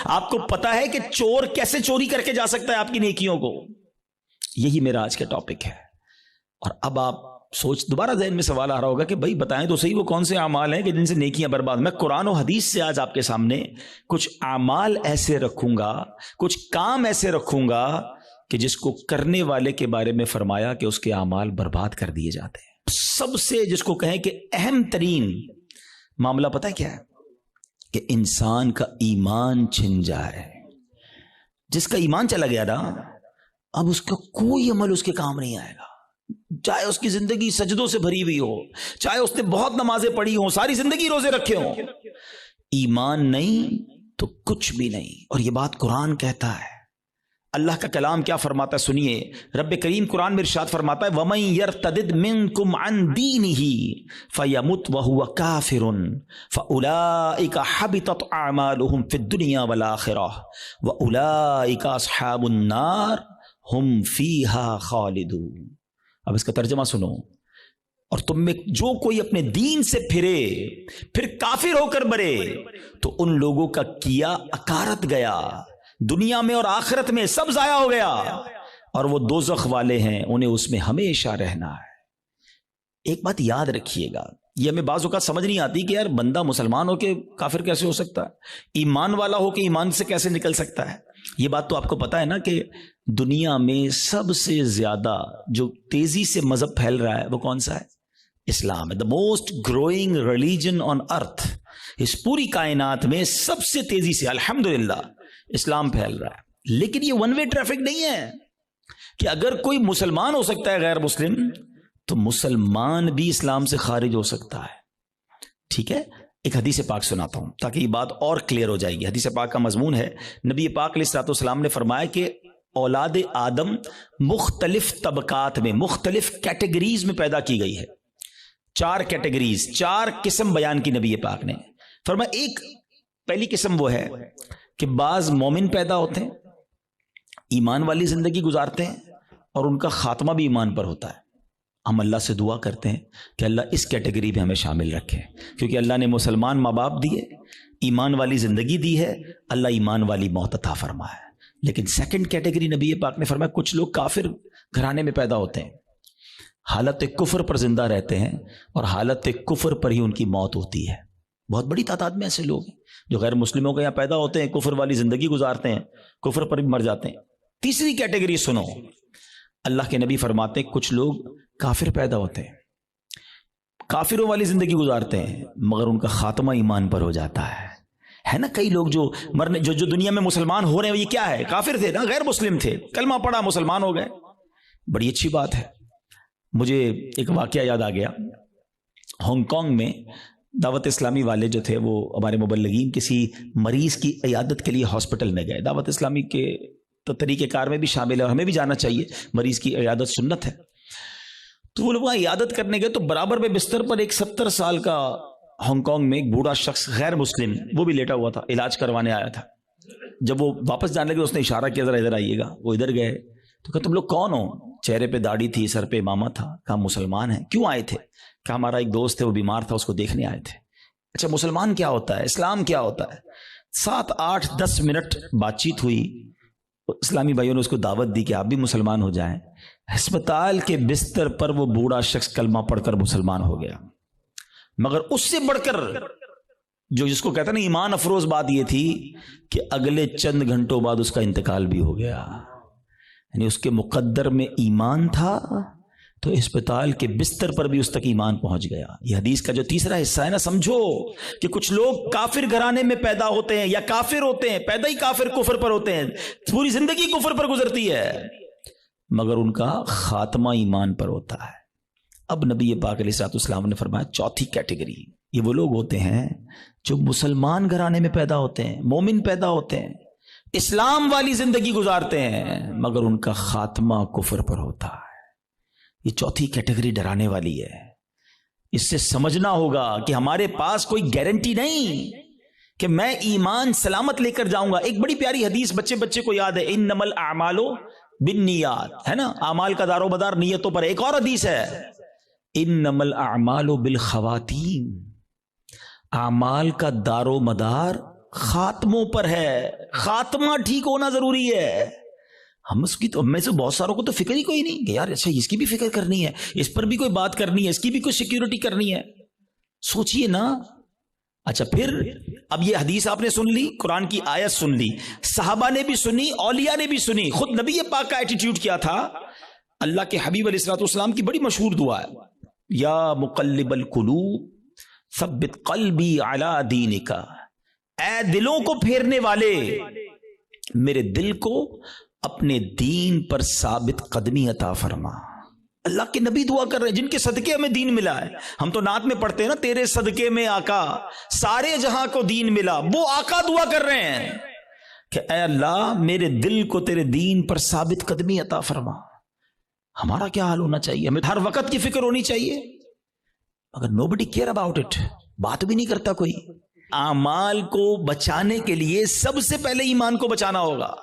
آپ کو پتا ہے کہ چور کیسے چوری کر کے جا سکتا ہے آپ کی نیکیوں کو؟ یہی میرا آج کا ٹاپک ہے. اور اب آپ دوبارہ ذہن میں سوال آ رہا ہوگا کہ بھائی بتائیں تو صحیح وہ کون سے اعمال ہیں کہ جن سے نیکیاں برباد. میں قرآن و حدیث سے آج آپ کے سامنے کچھ اعمال ایسے رکھوں گا, کچھ کام ایسے رکھوں گا کہ جس کو کرنے والے کے بارے میں فرمایا کہ اس کے اعمال برباد کر دیے جاتے ہیں. سب سے جس کو کہیں کہ اہم ترین معاملہ پتہ ہے کیا ہے؟ کہ انسان کا ایمان چھن جائے. جس کا ایمان چلا گیا نا, اب اس کا کوئی عمل اس کے کام نہیں آئے گا, چاہے اس کی زندگی سجدوں سے بھری ہوئی ہو, چاہے اس نے بہت نمازیں پڑھی ہوں, ساری زندگی روزے رکھے ہوں, ایمان نہیں تو کچھ بھی نہیں. اور یہ بات قرآن کہتا ہے. اللہ کا کلام کیا فرماتا ہے سنیے. رب کریم قرآن میں ارشاد فرماتا ہے وَمَن يَرْتَدِدْ مِنْكُمْ عَنْ دِينِهِ فَيَمُتْ وَهُوَ كَافِرٌ فَأُولَئِكَ حَبِطَتْ أَعْمَالُهُمْ فِي الدُّنْيَا وَالْآخِرَةِ وَأُولَئِكَ أَصْحَابُ النَّارِ هُمْ فِيهَا خَالِدُونَ. اب اس کا ترجمہ سنو. اور تم میں جو کوئی اپنے دین سے پھرے پھر کافر ہو کر مرے تو ان لوگوں کا کیا اکارت گیا, دنیا میں اور آخرت میں سب ضائع ہو گیا, اور وہ دوزخ والے ہیں, انہیں اس میں ہمیشہ رہنا ہے. ایک بات یاد رکھیے گا, یہ ہمیں بعض اوقات سمجھ نہیں آتی کہ یار بندہ مسلمان ہو کے کافر کیسے ہو سکتا ہے, ایمان والا ہو کے ایمان سے کیسے نکل سکتا ہے. یہ بات تو آپ کو پتا ہے نا کہ دنیا میں سب سے زیادہ جو تیزی سے مذہب پھیل رہا ہے وہ کون سا ہے؟ اسلام ہے. The most growing religion on earth. اس پوری کائنات میں سب سے تیزی سے الحمدللہ اسلام پھیل رہا ہے. لیکن یہ ون وے ٹریفک نہیں ہے کہ اگر کوئی مسلمان ہو سکتا ہے غیر مسلم تو مسلمان بھی اسلام سے خارج ہو سکتا ہے. ٹھیک ہے, ایک حدیث پاک سناتا ہوں تاکہ یہ بات اور کلیئر ہو جائے گی. حدیث پاک کا مضمون ہے, نبی پاک علیہ الصلوۃ والسلام نے فرمایا کہ اولاد آدم مختلف طبقات میں, مختلف کیٹیگریز میں پیدا کی گئی ہے. 4 کیٹیگریز, 4 قسم بیان کی نبی پاک نے. فرمایا ایک پہلی قسم وہ ہے کہ بعض مومن پیدا ہوتے ہیں, ایمان والی زندگی گزارتے ہیں, اور ان کا خاتمہ بھی ایمان پر ہوتا ہے. ہم اللہ سے دعا کرتے ہیں کہ اللہ اس کیٹیگری میں ہمیں شامل رکھے, کیونکہ اللہ نے مسلمان ماں باپ دیے, ایمان والی زندگی دی ہے, اللہ ایمان والی موت عطا فرمایا. لیکن سیکنڈ کیٹیگری نبی پاک نے فرمایا کچھ لوگ کافر گھرانے میں پیدا ہوتے ہیں, حالت کفر پر زندہ رہتے ہیں, اور حالت کفر پر ہی ان کی موت ہوتی ہے. بہت بڑی تعداد میں ایسے لوگ ہیں جو غیر مسلموں کے یہاں پیدا ہوتے ہیں, کفر والی زندگی گزارتے ہیں, کفر پر بھی مر جاتے ہیں. تیسری کیٹیگری سنو, اللہ کے نبی فرماتے ہیں کچھ لوگ کافر پیدا ہوتے ہیں, کافروں والی زندگی گزارتے ہیں, مگر ان کا خاتمہ ایمان پر ہو جاتا ہے. ہے نا کئی لوگ جو مرنے جو دنیا میں مسلمان ہو رہے ہیں, یہ کیا ہے؟ کافر تھے نا, غیر مسلم تھے, کلمہ پڑھا مسلمان ہو گئے. بڑی اچھی بات ہے. مجھے ایک واقعہ یاد آ گیا. ہانگ کانگ میں دعوت اسلامی والے جو تھے وہ ہمارے مبلغین کسی مریض کی عیادت کے لیے ہاسپٹل میں گئے. دعوت اسلامی کے تو طریقہ کار میں بھی شامل ہے, اور ہمیں بھی جانا چاہیے, مریض کی عیادت سنت ہے. تو وہ لوگ وہاں عیادت کرنے گئے تو برابر میں بستر پر ایک 70 سال کا ہانگ کانگ میں ایک بوڑھا شخص غیر مسلم وہ بھی لیٹا ہوا تھا, علاج کروانے آیا تھا. جب وہ واپس جانے لگے اس نے اشارہ کیا ذرا ادھر آئیے گا. وہ ادھر گئے تو کہا تم لوگ کون ہو؟ چہرے پہ داڑھی تھی, سر پہ امامہ تھا. کہا مسلمان ہیں. کیوں آئے تھے؟ کہا ہمارا ایک دوست ہے وہ بیمار تھا, اس کو دیکھنے آئے تھے. اچھا مسلمان کیا ہوتا ہے, اسلام کیا ہوتا ہے؟ 7 8 10 منٹ بات چیت ہوئی. اسلامی بھائیوں نے اس کو دعوت دی کہ آپ بھی مسلمان ہو جائیں. ہسپتال کے بستر پر وہ بوڑھا شخص کلمہ پڑھ کر مسلمان ہو گیا. مگر اس سے بڑھ کر جو جس کو کہتا ہے نا ایمان افروز بات یہ تھی کہ اگلے چند گھنٹوں بعد اس کا انتقال بھی ہو گیا. یعنی اس کے مقدر میں ایمان تھا تو اسپتال کے بستر پر بھی اس تک ایمان پہنچ گیا. یہ حدیث کا جو تیسرا حصہ ہے نا, سمجھو کہ کچھ لوگ کافر گھرانے میں پیدا ہوتے ہیں یا کافر ہوتے ہیں, پیدا ہی کافر کفر پر ہوتے ہیں, پوری زندگی کفر پر گزرتی ہے, مگر ان کا خاتمہ ایمان پر ہوتا ہے. اب نبی پاک علیہ الصلوۃ والسلام نے فرمایا چوتھی کیٹیگری یہ وہ لوگ ہوتے ہیں جو مسلمان گھرانے میں پیدا ہوتے ہیں, مومن پیدا ہوتے ہیں, اسلام والی زندگی گزارتے ہیں, مگر ان کا خاتمہ کفر پر ہوتا ہے. یہ چوتھی کیٹیگری ڈرانے والی ہے. اس سے سمجھنا ہوگا کہ ہمارے پاس کوئی گارنٹی نہیں کہ میں ایمان سلامت لے کر جاؤں گا. ایک بڑی پیاری حدیث بچے کو یاد ہے, انما الاعمال بالنیات, ہے نا, اعمال کا دار و مدار نیتوں پر. ایک اور حدیث ہے انما الاعمال بالخواتیم, اعمال کا دار و مدار خاتموں پر ہے. خاتمہ ٹھیک ہونا ضروری ہے. ہم اس کی تو میں سے بہت ساروں کو تو فکر ہی کوئی نہیں کہ یار اچھا اس کی بھی فکر کرنی ہے, اس پر بھی کوئی بات کرنی ہے, اس کی بھی کوئی سیکیورٹی کرنی ہے. سوچئے نا. اچھا پھر اب یہ حدیث آپ نے سن لی, قرآن کی آیت سن لی, صحابہ نے بھی سنی, اولیاء نے بھی سنی, خود نبی پاک کا ایٹیٹیوڈ کیا تھا. اللہ کے حبیب علیہ الصلوۃ والسلام کی بڑی مشہور دعا ہے, یا مقلب القلوب ثبت قلبی علی دینک. اے دلوں کو پھیرنے والے, میرے دل کو اپنے دین پر ثابت قدمی عطا فرما. اللہ کے نبی دعا کر رہے ہیں جن کے صدقے ہمیں دین ملا ہے. ہم تو نعت میں پڑھتے ہیں نا, تیرے صدقے میں آقا سارے جہاں کو دین ملا. وہ آقا دعا کر رہے ہیں کہ اے اللہ میرے دل کو تیرے دین پر ثابت قدمی عطا فرما. ہمارا کیا حال ہونا چاہیے؟ ہمیں ہر وقت کی فکر ہونی چاہیے, مگر nobody care about it. بات بھی نہیں کرتا کوئی. اعمال کو بچانے کے لیے سب سے پہلے ایمان کو بچانا ہوگا.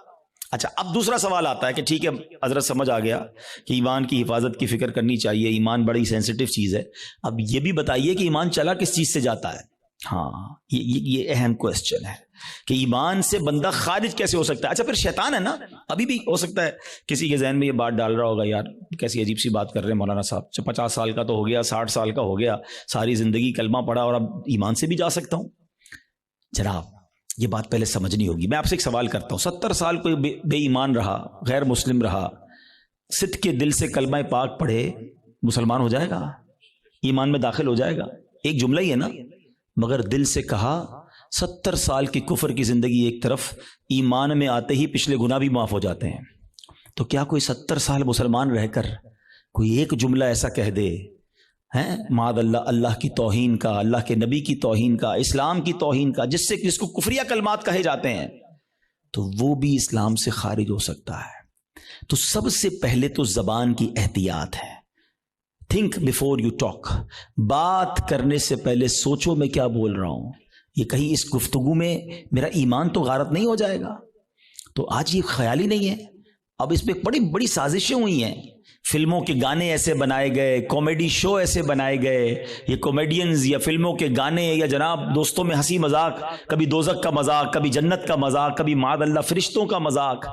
اچھا اب دوسرا سوال آتا ہے کہ ٹھیک ہے حضرت سمجھ آ گیا کہ ایمان کی حفاظت کی فکر کرنی چاہیے, ایمان بڑی سینسٹیو چیز ہے. اب یہ بھی بتائیے کہ ایمان چلا کس چیز سے جاتا ہے؟ ہاں یہ اہم کوسچن ہے کہ ایمان سے بندہ خارج کیسے ہو سکتا ہے. اچھا پھر شیطان ہے نا, ابھی بھی ہو سکتا ہے کسی کے ذہن میں یہ بات ڈال رہا ہوگا, یار کیسی عجیب سی بات کر رہے ہیں مولانا صاحب, 50 سال کا تو ہو گیا, 60 سال کا ہو گیا, ساری زندگی کلمہ پڑھا اور اب ایمان سے بھی جا سکتا ہوں. جناب یہ بات پہلے سمجھنی ہوگی. میں آپ سے ایک سوال کرتا ہوں, 70 سال کوئی بے ایمان رہا, غیر مسلم رہا, صدق کے دل سے کلمہ پاک پڑھے, مسلمان ہو جائے گا, ایمان میں داخل ہو جائے گا؟ ایک جملہ ہی ہے نا. مگر دل سے کہا 70 سال کی کفر کی زندگی ایک طرف, ایمان میں آتے ہی پچھلے گناہ بھی معاف ہو جاتے ہیں. تو کیا کوئی 70 سال مسلمان رہ کر کوئی ایک جملہ ایسا کہہ دے ہیں معاذ اللہ, اللہ کی توہین کا, اللہ کے نبی کی توہین کا, اسلام کی توہین کا, جس کو کفریہ کلمات کہے جاتے ہیں, تو وہ بھی اسلام سے خارج ہو سکتا ہے. تو سب سے پہلے تو زبان کی احتیاط ہے. Think before you talk. بات کرنے سے پہلے سوچو میں کیا بول رہا ہوں, یہ کہیں اس گفتگو میں میرا ایمان تو غارت نہیں ہو جائے گا. تو آج یہ خیال ہی نہیں ہے. اب اس پہ بڑی بڑی سازشیں ہوئی ہیں, فلموں کے گانے ایسے بنائے گئے, کامیڈی شو ایسے بنائے گئے, یہ کامیڈینز یا فلموں کے گانے یا جناب دوستوں میں ہنسی مذاق, کبھی دوزخ کا مذاق, کبھی جنت کا مذاق, کبھی معاذ اللہ فرشتوں کا مذاق.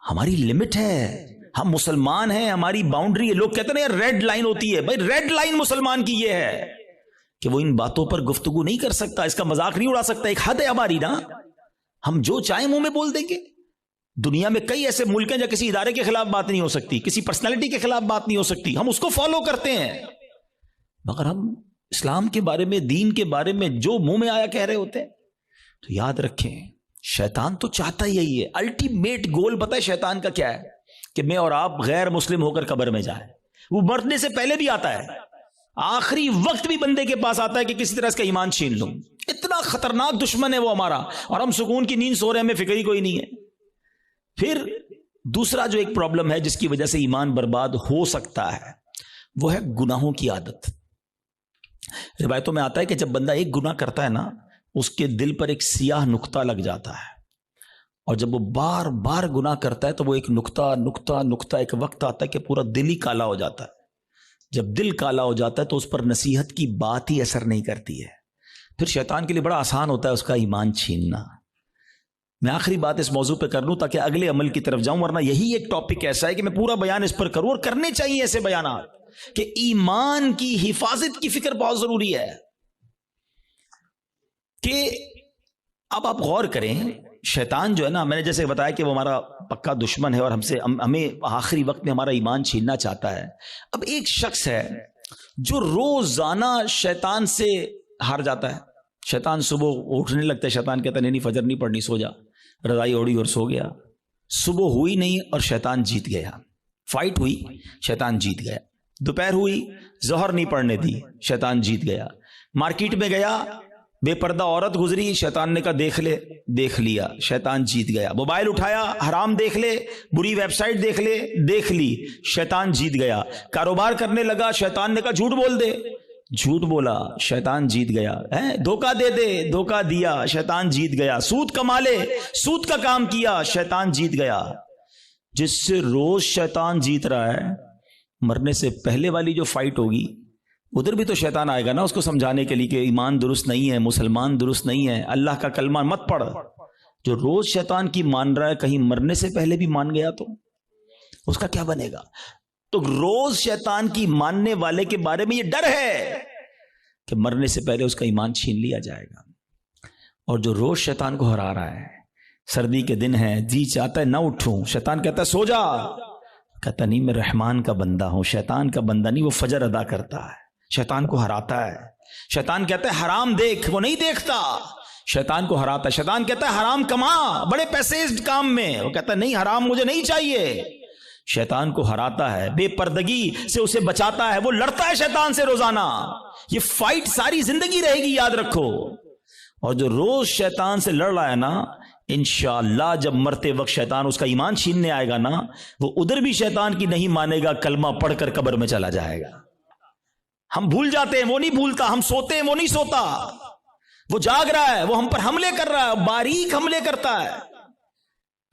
ہماری لمٹ ہے, ہم مسلمان ہیں, ہماری باؤنڈری ہے. لوگ کہتے ہیں یار ریڈ لائن ہوتی ہے. بھائی ریڈ لائن مسلمان کی یہ ہے کہ وہ ان باتوں پر گفتگو نہیں کر سکتا, اس کا مذاق نہیں اڑا سکتا. ایک حد ہے ہماری نا, ہم جو چاہیں منہ میں بول دیں گے. دنیا میں کئی ایسے ملک ہیں جہاں کسی ادارے کے خلاف بات نہیں ہو سکتی, کسی پرسنالٹی کے خلاف بات نہیں ہو سکتی, ہم اس کو فالو کرتے ہیں. مگر ہم اسلام کے بارے میں, دین کے بارے میں جو منہ میں آیا کہہ رہے ہوتے ہیں. تو یاد رکھیں شیطان تو چاہتا ہی یہی ہے. الٹیمیٹ گول پتہ ہے شیطان کا کیا ہے؟ کہ میں اور آپ غیر مسلم ہو کر قبر میں جائیں. وہ مرنے سے پہلے بھی آتا ہے, آخری وقت بھی بندے کے پاس آتا ہے کہ کسی طرح اس کا ایمان چھین لوں. اتنا خطرناک دشمن ہے وہ ہمارا, اور ہم سکون کی نیند سو رہے ہیں, ہمیں فکر ہی کوئی نہیں ہے. پھر دوسرا جو ایک پرابلم ہے جس کی وجہ سے ایمان برباد ہو سکتا ہے, وہ ہے گناہوں کی عادت. روایتوں میں آتا ہے کہ جب بندہ ایک گناہ کرتا ہے نا, اس کے دل پر ایک سیاہ نقطہ لگ جاتا ہے, اور جب وہ بار بار گناہ کرتا ہے تو وہ ایک نقطہ ایک وقت آتا ہے کہ پورا دل ہی کالا ہو جاتا ہے. جب دل کالا ہو جاتا ہے تو اس پر نصیحت کی بات ہی اثر نہیں کرتی ہے. پھر شیطان کے لیے بڑا آسان ہوتا ہے اس کا ایمان چھیننا. میں آخری بات اس موضوع پہ کر لوں تاکہ اگلے عمل کی طرف جاؤں, ورنہ یہی ایک ٹاپک ایسا ہے کہ میں پورا بیان اس پر کروں, اور کرنے چاہیے ایسے بیانات کہ ایمان کی حفاظت کی فکر بہت ضروری ہے. کہ اب آپ غور کریں, شیطان جو ہے نا, میں نے جیسے بتایا کہ وہ ہمارا پکا دشمن ہے اور ہمیں آخری وقت میں ہمارا ایمان چھیننا چاہتا ہے. اب ایک شخص ہے جو روزانہ شیطان سے ہار جاتا ہے. شیطان صبح اٹھنے لگتا ہے, شیطان کہتا ہے نہیں فجر نہیں پڑھنی, سو جا, رضائی اوڑی اور سو گیا. صبح ہوئی نہیں اور شیطان جیت گیا. فائٹ ہوئی, شیطان جیت گیا. دوپہر ہوئی, ظہر نہیں پڑھنے دی, شیطان جیت گیا. مارکیٹ میں گیا, بے پردہ عورت گزری, شیطان نے کہا دیکھ لیا, شیطان جیت گیا. موبائل اٹھایا, حرام دیکھ لے, بری ویب سائٹ دیکھ لی, شیطان جیت گیا. کاروبار کرنے لگا, شیطان نے کہا جھوٹ بول دے, جھوٹ بولا, شیطان جیت گیا. دھوکہ دے دے, دھوکہ دیا, شیطان جیت گیا. سود کما لے, سود کا کام کیا, شیطان جیت گیا. جس سے روز شیطان جیت رہا ہے, مرنے سے پہلے والی جو فائٹ ہوگی ادھر بھی تو شیطان آئے گا نا اس کو سمجھانے کے لیے کہ ایمان درست نہیں ہے، مسلمان درست نہیں ہے، اللہ کا کلمہ مت پڑھ۔ جو روز شیطان کی مان رہا ہے، کہیں مرنے سے پہلے بھی مان گیا تو اس کا کیا بنے گا؟ تو روز شیطان کی ماننے والے کے بارے میں یہ ڈر ہے کہ مرنے سے پہلے اس کا ایمان چھین لیا جائے گا۔ اور جو روز شیطان کو ہرا رہا ہے، سردی کے دن ہے، جی چاہتا ہے نہ اٹھوں، شیطان کہتا ہے سو جا، کہتا نہیں میں رحمان کا بندہ ہوں، شیطان کا بندہ نہیں، وہ فجر ادا کرتا ہے، شیطان کو ہراتا ہے۔ شیطان کہتا ہے حرام دیکھ، وہ نہیں دیکھتا، شیطان کو ہراتا ہے۔ شیطان کہتا ہے حرام کما، بڑے پیسے اس کام میں، وہ کہتا ہے نہیں حرام مجھے نہیں چاہیے۔ شیطان کو ہراتا ہے، بے پردگی سے اسے بچاتا ہے، وہ لڑتا ہے شیطان سے روزانہ۔ یہ فائٹ ساری زندگی رہے گی، یاد رکھو۔ اور جو روز شیطان سے لڑ رہا ہے نا، انشاءاللہ جب مرتے وقت شیطان اس کا ایمان چھیننے آئے گا نا، وہ ادھر بھی شیطان کی نہیں مانے گا، کلمہ پڑھ کر قبر میں چلا جائے گا۔ ہم بھول جاتے ہیں، وہ نہیں بھولتا، ہم سوتے ہیں، وہ نہیں سوتا، وہ جاگ رہا ہے، وہ ہم پر حملے کر رہا ہے، باریک حملے کرتا ہے۔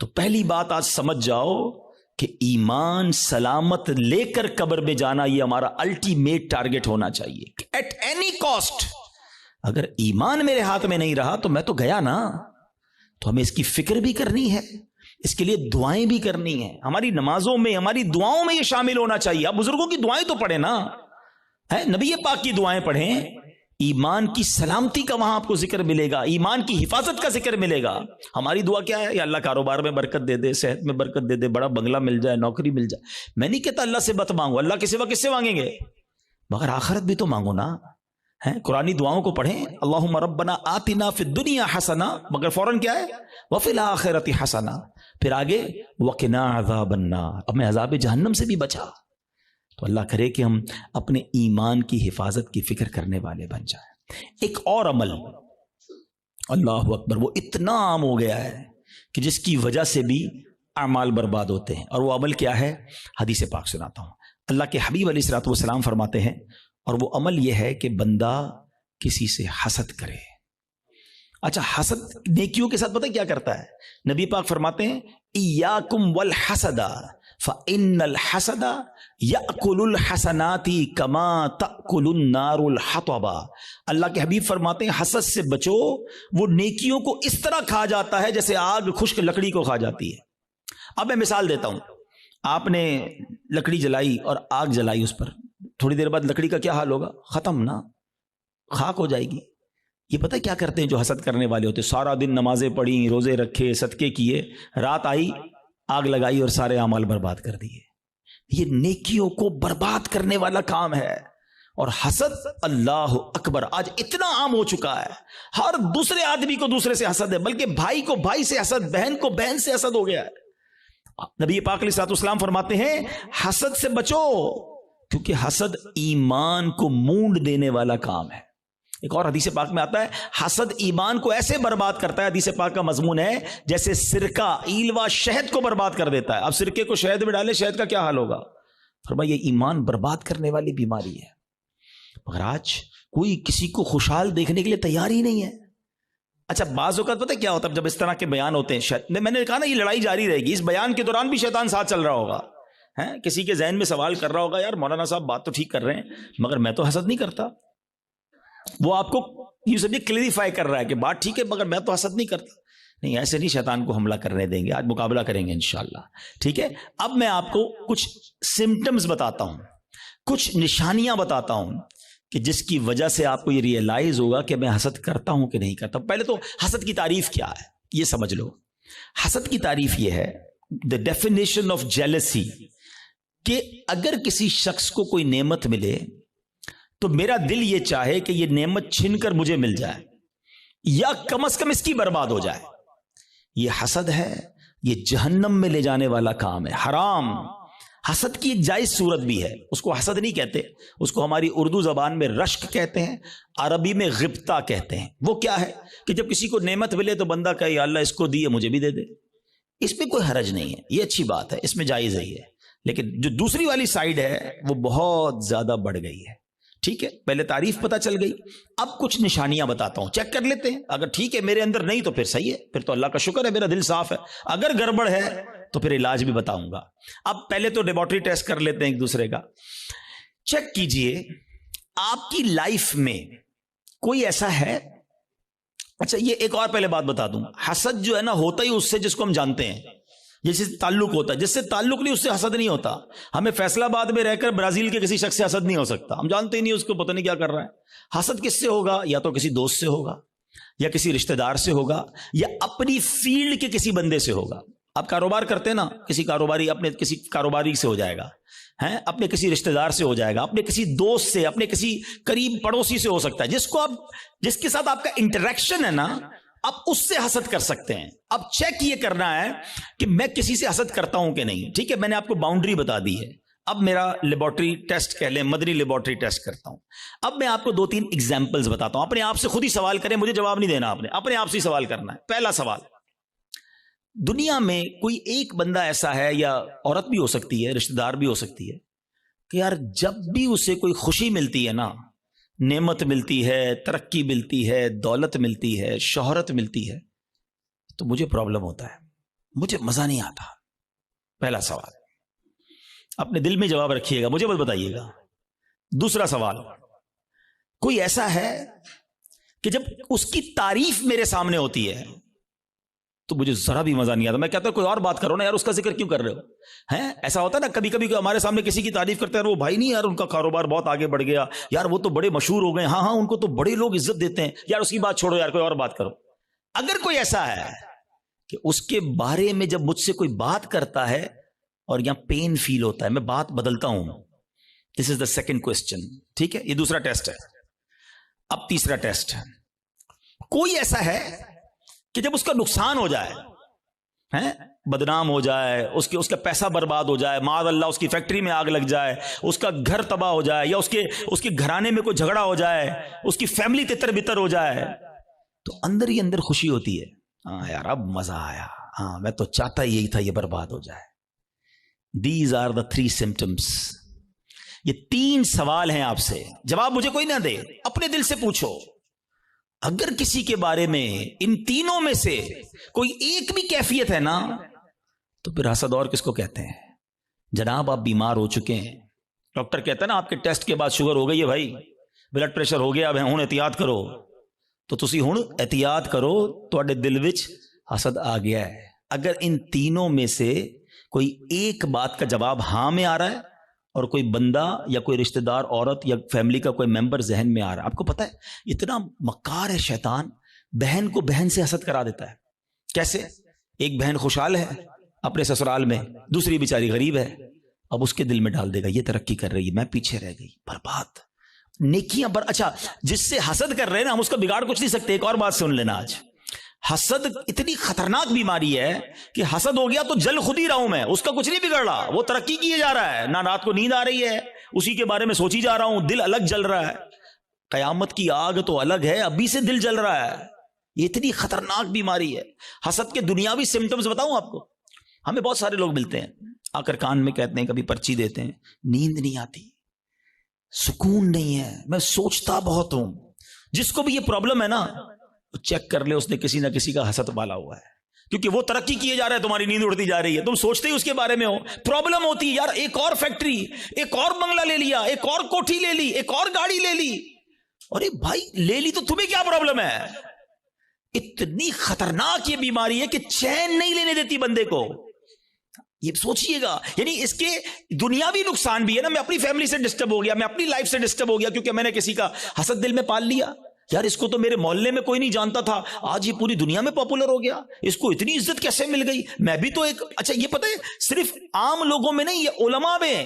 تو پہلی بات آج سمجھ جاؤ کہ ایمان سلامت لے کر قبر میں جانا یہ ہمارا الٹیمیٹ ٹارگٹ ہونا چاہیے، ایٹ اینی کاسٹ۔ اگر ایمان میرے ہاتھ میں نہیں رہا تو میں تو گیا نا۔ تو ہمیں اس کی فکر بھی کرنی ہے، اس کے لیے دعائیں بھی کرنی ہیں، ہماری نمازوں میں، ہماری دعاؤں میں یہ شامل ہونا چاہیے۔ اب بزرگوں کی دعائیں تو پڑھیں نا، نبی پاک کی دعائیں پڑھیں، ایمان کی سلامتی کا وہاں آپ کو ذکر ملے گا، ایمان کی حفاظت کا ذکر ملے گا۔ ہماری دعا کیا ہے؟ یا اللہ کاروبار میں برکت دے دے، صحت میں برکت دے دے، بڑا بنگلہ مل جائے، نوکری مل جائے۔ میں نہیں کہتا اللہ سے مت مانگو، اللہ کے سوا کس سے مانگیں گے؟ مگر آخرت بھی تو مانگو نا۔ قرآنی دعاؤں کو پڑھیں، اللہم ربنا آتنا فی الدنیا حسنہ، مگر فوراً کیا ہے؟ وفی الآخرۃ حسنہ، پھر آگے وقنا عذاب النار، اب میں عذاب جہنم سے بھی بچا۔ تو اللہ کرے کہ ہم اپنے ایمان کی حفاظت کی فکر کرنے والے بن جائیں۔ ایک اور عمل، اللہ اکبر، وہ اتنا عام ہو گیا ہے کہ جس کی وجہ سے بھی اعمال برباد ہوتے ہیں، اور وہ عمل کیا ہے؟ حدیث پاک سناتا ہوں۔ اللہ کے حبیب علیہ الصلوۃ والسلام فرماتے ہیں، اور وہ عمل یہ ہے کہ بندہ کسی سے حسد کرے۔ اچھا، حسد نیکیوں کے ساتھ پتہ کیا کرتا ہے؟ نبی پاک فرماتے ہیں ایاکم والحسد فإن الحسد یأکل الحسنات کما تأکل النار الحطب۔ اللہ کے حبیب فرماتے ہیں حسد سے بچو، وہ نیکیوں کو اس طرح کھا جاتا ہے جیسے آگ خشک لکڑی کو کھا جاتی ہے۔ اب میں مثال دیتا ہوں، آپ نے لکڑی جلائی اور آگ جلائی اس پر، تھوڑی دیر بعد لکڑی کا کیا حال ہوگا؟ ختم نا، خاک ہو جائے گی۔ یہ پتہ کیا کرتے ہیں جو حسد کرنے والے ہوتے؟ سارا دن نمازیں پڑھی، روزے رکھے، صدقے کیے، رات آئی آگ لگائی اور سارے اعمال برباد کر دیے۔ یہ نیکیوں کو برباد کرنے والا کام ہے۔ اور حسد، اللہ اکبر، آج اتنا عام ہو چکا ہے، ہر دوسرے آدمی کو دوسرے سے حسد ہے، بلکہ بھائی کو بھائی سے حسد، بہن کو بہن سے حسد ہو گیا ہے۔ نبی پاک علیہ الصلوۃ والسلام فرماتے ہیں حسد سے بچو، کیونکہ حسد ایمان کو مونڈ دینے والا کام ہے۔ ایک اور حدیث پاک میں آتا ہے حسد ایمان کو ایسے برباد کرتا ہے، حدیث پاک کا مضمون ہے جیسے سرکہ ایلوا شہد کو برباد کر دیتا ہے۔ اب سرکے کو شہد میں ڈالے، شہد کا کیا حال ہوگا؟ فرمایا یہ ایمان برباد کرنے والی بیماری ہے۔ مگر آج کوئی کسی کو خوشحال دیکھنے کے لیے تیار ہی نہیں ہے۔ اچھا، بعض اوقات پتہ کیا ہوتا ہے جب اس طرح کے بیان ہوتے ہیں، میں نے کہا نا یہ لڑائی جاری رہے گی، اس بیان کے دوران بھی شیطان ساتھ چل رہا ہوگا۔ کسی کے ذہن میں سوال کر رہا ہوگا، یار مولانا صاحب بات تو ٹھیک کر رہے ہیں مگر میں تو حسد نہیں کرتا۔ وہ آپ کو یہ سمجھے کلیریفائی کر رہا ہے کہ بات ٹھیک ہے مگر میں تو حسد نہیں کرتا۔ نہیں، ایسے نہیں شیطان کو حملہ کرنے دیں گے، آج مقابلہ کریں گے انشاءاللہ، ٹھیک ہے؟ اب میں آپ کو کچھ سمٹمز بتاتا ہوں، کچھ نشانیاں بتاتا ہوں کہ جس کی وجہ سے آپ کو یہ ریئلائز ہوگا کہ میں حسد کرتا ہوں کہ نہیں کرتا۔ پہلے تو حسد کی تعریف کیا ہے یہ سمجھ لو۔ حسد کی تعریف یہ ہے، the definition of jealousy، کہ اگر کسی شخص کو کوئی نعمت ملے تو میرا دل یہ چاہے کہ یہ نعمت چھن کر مجھے مل جائے یا کم از کم اس کی برباد ہو جائے۔ یہ حسد ہے، یہ جہنم میں لے جانے والا کام ہے، حرام۔ حسد کی ایک جائز صورت بھی ہے، اس کو حسد نہیں کہتے، اس کو ہماری اردو زبان میں رشک کہتے ہیں، عربی میں غبطہ کہتے ہیں۔ وہ کیا ہے کہ جب کسی کو نعمت ملے تو بندہ کہے یا اللہ اس کو دی ہے مجھے بھی دے دے، اس میں کوئی حرج نہیں ہے، یہ اچھی بات ہے، اس میں جائز ہی ہے۔ لیکن جو دوسری والی سائیڈ ہے وہ بہت زیادہ بڑھ گئی ہے۔ ٹھیک ہے، پہلے تعریف پتہ چل گئی، اب کچھ نشانیاں بتاتا ہوں، چیک کر لیتے ہیں۔ اگر ٹھیک ہے میرے اندر نہیں تو پھر صحیح ہے، پھر تو اللہ کا شکر ہے میرا دل صاف ہے۔ اگر گڑبڑ ہے تو پھر علاج بھی بتاؤں گا۔ اب پہلے تو لیبارٹری ٹیسٹ کر لیتے ہیں ایک دوسرے کا۔ چیک کیجئے، آپ کی لائف میں کوئی ایسا ہے, اچھا یہ ایک اور پہلے بات بتا دوں, حسد جو ہے نا ہوتا ہی اس سے جس کو ہم جانتے ہیں, جس سے تعلق ہوتا ہے. جس سے تعلق نہیں اس سے حسد نہیں ہوتا. ہمیں فیصلہ آباد میں رہ کر برازیل کے کسی شخص سے حسد نہیں ہو سکتا, ہم جانتے ہی نہیں اس کو, پتہ نہیں کیا کر رہا ہے. حسد کس سے ہوگا؟ یا تو کسی دوست سے ہوگا, یا کسی رشتہ دار سے ہوگا, یا اپنی فیلڈ کے کسی بندے سے ہوگا. آپ کاروبار کرتے ہیں نا, کسی کاروباری اپنے کسی کاروباری سے ہو جائے گا, ہیں اپنے کسی رشتہ دار سے ہو جائے گا, اپنے کسی دوست سے, اپنے کسی قریب پڑوسی سے ہو سکتا ہے, جس کو آپ, جس کے ساتھ آپ کا انٹریکشن ہے نا, آپ اس سے حسد کر سکتے ہیں. اب چیک یہ کرنا ہے کہ میں کسی سے حسد کرتا ہوں کہ نہیں. ٹھیک ہے, میں نے آپ کو باؤنڈری بتا دی ہے. اب میرا لیبارٹری ٹیسٹ کہہ لیں, مدنی لیبارٹری ٹیسٹ کرتا ہوں. اب میں آپ کو 2-3 ایگزامپلز بتاتا ہوں. اپنے آپ سے خود ہی سوال کریں, مجھے جواب نہیں دینا, آپ نے اپنے آپ سے ہی سوال کرنا ہے. پہلا سوال, دنیا میں کوئی ایک بندہ ایسا ہے, یا عورت بھی ہو سکتی ہے, رشتہ دار بھی ہو سکتی ہے, کہ یار جب بھی اسے کوئی خوشی ملتی ہے نا, نعمت ملتی ہے, ترقی ملتی ہے, دولت ملتی ہے, شہرت ملتی ہے, تو مجھے پرابلم ہوتا ہے, مجھے مزہ نہیں آتا. پہلا سوال اپنے دل میں جواب رکھیے گا, مجھے بس بتائیے گا. دوسرا سوال, کوئی ایسا ہے کہ جب اس کی تعریف میرے سامنے ہوتی ہے تو مجھے ذرا بھی مزہ نہیں آتا. میں کہتا ہوں کوئی اور بات کرو نا یار, اس کا ذکر کیوں کر رہے ہو, ہیں ایسا ہوتا ہے نا کبھی کبھی ہمارے سامنے کسی کی تعریف کرتے ہیں, وہ بھائی نہیں یار ان کا کاروبار بہت آگے بڑھ گیا, یار وہ تو بڑے مشہور ہو گئے, ہاں ہاں ان کو تو بڑے لوگ عزت دیتے ہیں, یار اس کی بات چھوڑو یار, کوئی اور بات کرو. اگر کوئی ایسا ہے کہ اس کے بارے میں جب مجھ سے کوئی بات کرتا ہے اور یہاں پین فیل ہوتا ہے, میں بات بدلتا ہوں. دس از دا سیکنڈ کوسچن. ٹھیک ہے, یہ دوسرا ٹیسٹ ہے. اب تیسرا ٹیسٹ ہے, کوئی ایسا ہے کہ جب اس کا نقصان ہو جائے, بدنام ہو جائے, اس کا پیسہ برباد ہو جائے, معاذ اللہ اس کی فیکٹری میں آگ لگ جائے, اس کا گھر تباہ ہو جائے, یا اس کے گھرانے میں کوئی جھگڑا ہو جائے, اس کی فیملی تتر بتر ہو جائے, تو اندر ہی اندر خوشی ہوتی ہے, ہاں یار اب مزہ آیا, ہاں میں تو چاہتا ہی یہی تھا یہ برباد ہو جائے. These are the 3 symptoms. یہ 3 سوال ہیں آپ سے, جواب مجھے کوئی نہ دے, اپنے دل سے پوچھو. اگر کسی کے بارے میں ان تینوں میں سے کوئی ایک بھی کیفیت ہے نا, تو پھر حسد اور کس کو کہتے ہیں؟ جناب آپ بیمار ہو چکے ہیں, ڈاکٹر کہتا ہے نا آپ کے ٹیسٹ کے بعد شوگر ہو گئی ہے بھائی, بلڈ پریشر ہو گیا, اب ہن احتیاط کرو, تو تسی ہن احتیاط کرو, تواڈے دل وچ حسد آ گیا ہے. اگر ان تینوں میں سے کوئی ایک بات کا جواب ہاں میں آ رہا ہے, اور کوئی بندہ یا کوئی رشتہ دار عورت یا فیملی کا کوئی ممبر ذہن میں آ رہا ہے, آپ کو پتا ہے اتنا مکار ہے شیطان, بہن کو بہن سے حسد کرا دیتا ہے. کیسے؟ ایک بہن خوشحال ہے اپنے سسرال میں, دوسری بیچاری غریب ہے, اب اس کے دل میں ڈال دے گا یہ ترقی کر رہی ہے, میں پیچھے رہ گئی, برباد. نیکیاں اچھا جس سے حسد کر رہے ہیں نا, ہم اس کا بگاڑ کچھ نہیں سکتے. ایک اور بات سن لینا, آج حسد اتنی خطرناک بیماری ہے کہ حسد ہو گیا تو جل خود ہی رہا ہوں میں, اس کا کچھ نہیں بگڑ رہا, وہ ترقی کیے جا رہا ہے, نہ رات کو نیند آ رہی ہے, اسی کے بارے میں سوچی جا رہا ہوں, دل الگ جل رہا ہے. قیامت کی آگ تو الگ ہے, ابھی سے دل جل رہا ہے. یہ اتنی خطرناک بیماری ہے. حسد کے دنیاوی سمٹمز بتاؤں آپ کو, ہمیں بہت سارے لوگ ملتے ہیں, آ کر کان میں کہتے ہیں, کبھی پرچی دیتے ہیں, نیند نہیں آتی, سکون نہیں ہے, میں سوچتا بہت ہوں. جس کو بھی یہ پرابلم ہے نا, چیک کر لے اس نے کسی نہ کسی کا حسد پالا ہوا ہے, کیونکہ وہ ترقی کیے جا رہا ہے, تمہاری نیند اڑتی جا رہی ہے, تم سوچتے ہی اس کے بارے میں ہو, پرابلم ہوتی ہے یار, ایک اور فیکٹری, ایک اور بنگلہ لے لیا, ایک اور کوٹھی لے لی, ایک اور گاڑی لے لی. ارے بھائی لے لی تو تمہیں کیا پرابلم ہے؟ اتنی خطرناک یہ بیماری ہے کہ چین نہیں لینے دیتی بندے کو. یہ سوچئے گا, یعنی اس کے دنیاوی نقصان بھی ہے نا, میں اپنی فیملی سے ڈسٹرب ہو گیا, میں اپنی لائف سے ڈسٹرب ہو گیا کیونکہ میں نے کسی کا حسد دل میں پال لیا. یار اس کو تو میرے محلے میں کوئی نہیں جانتا تھا, آج یہ پوری دنیا میں پاپولر ہو گیا, اس کو اتنی عزت کیسے مل گئی, میں بھی تو ایک. اچھا یہ پتہ ہے صرف عام لوگوں میں نہیں, یہ علماء میں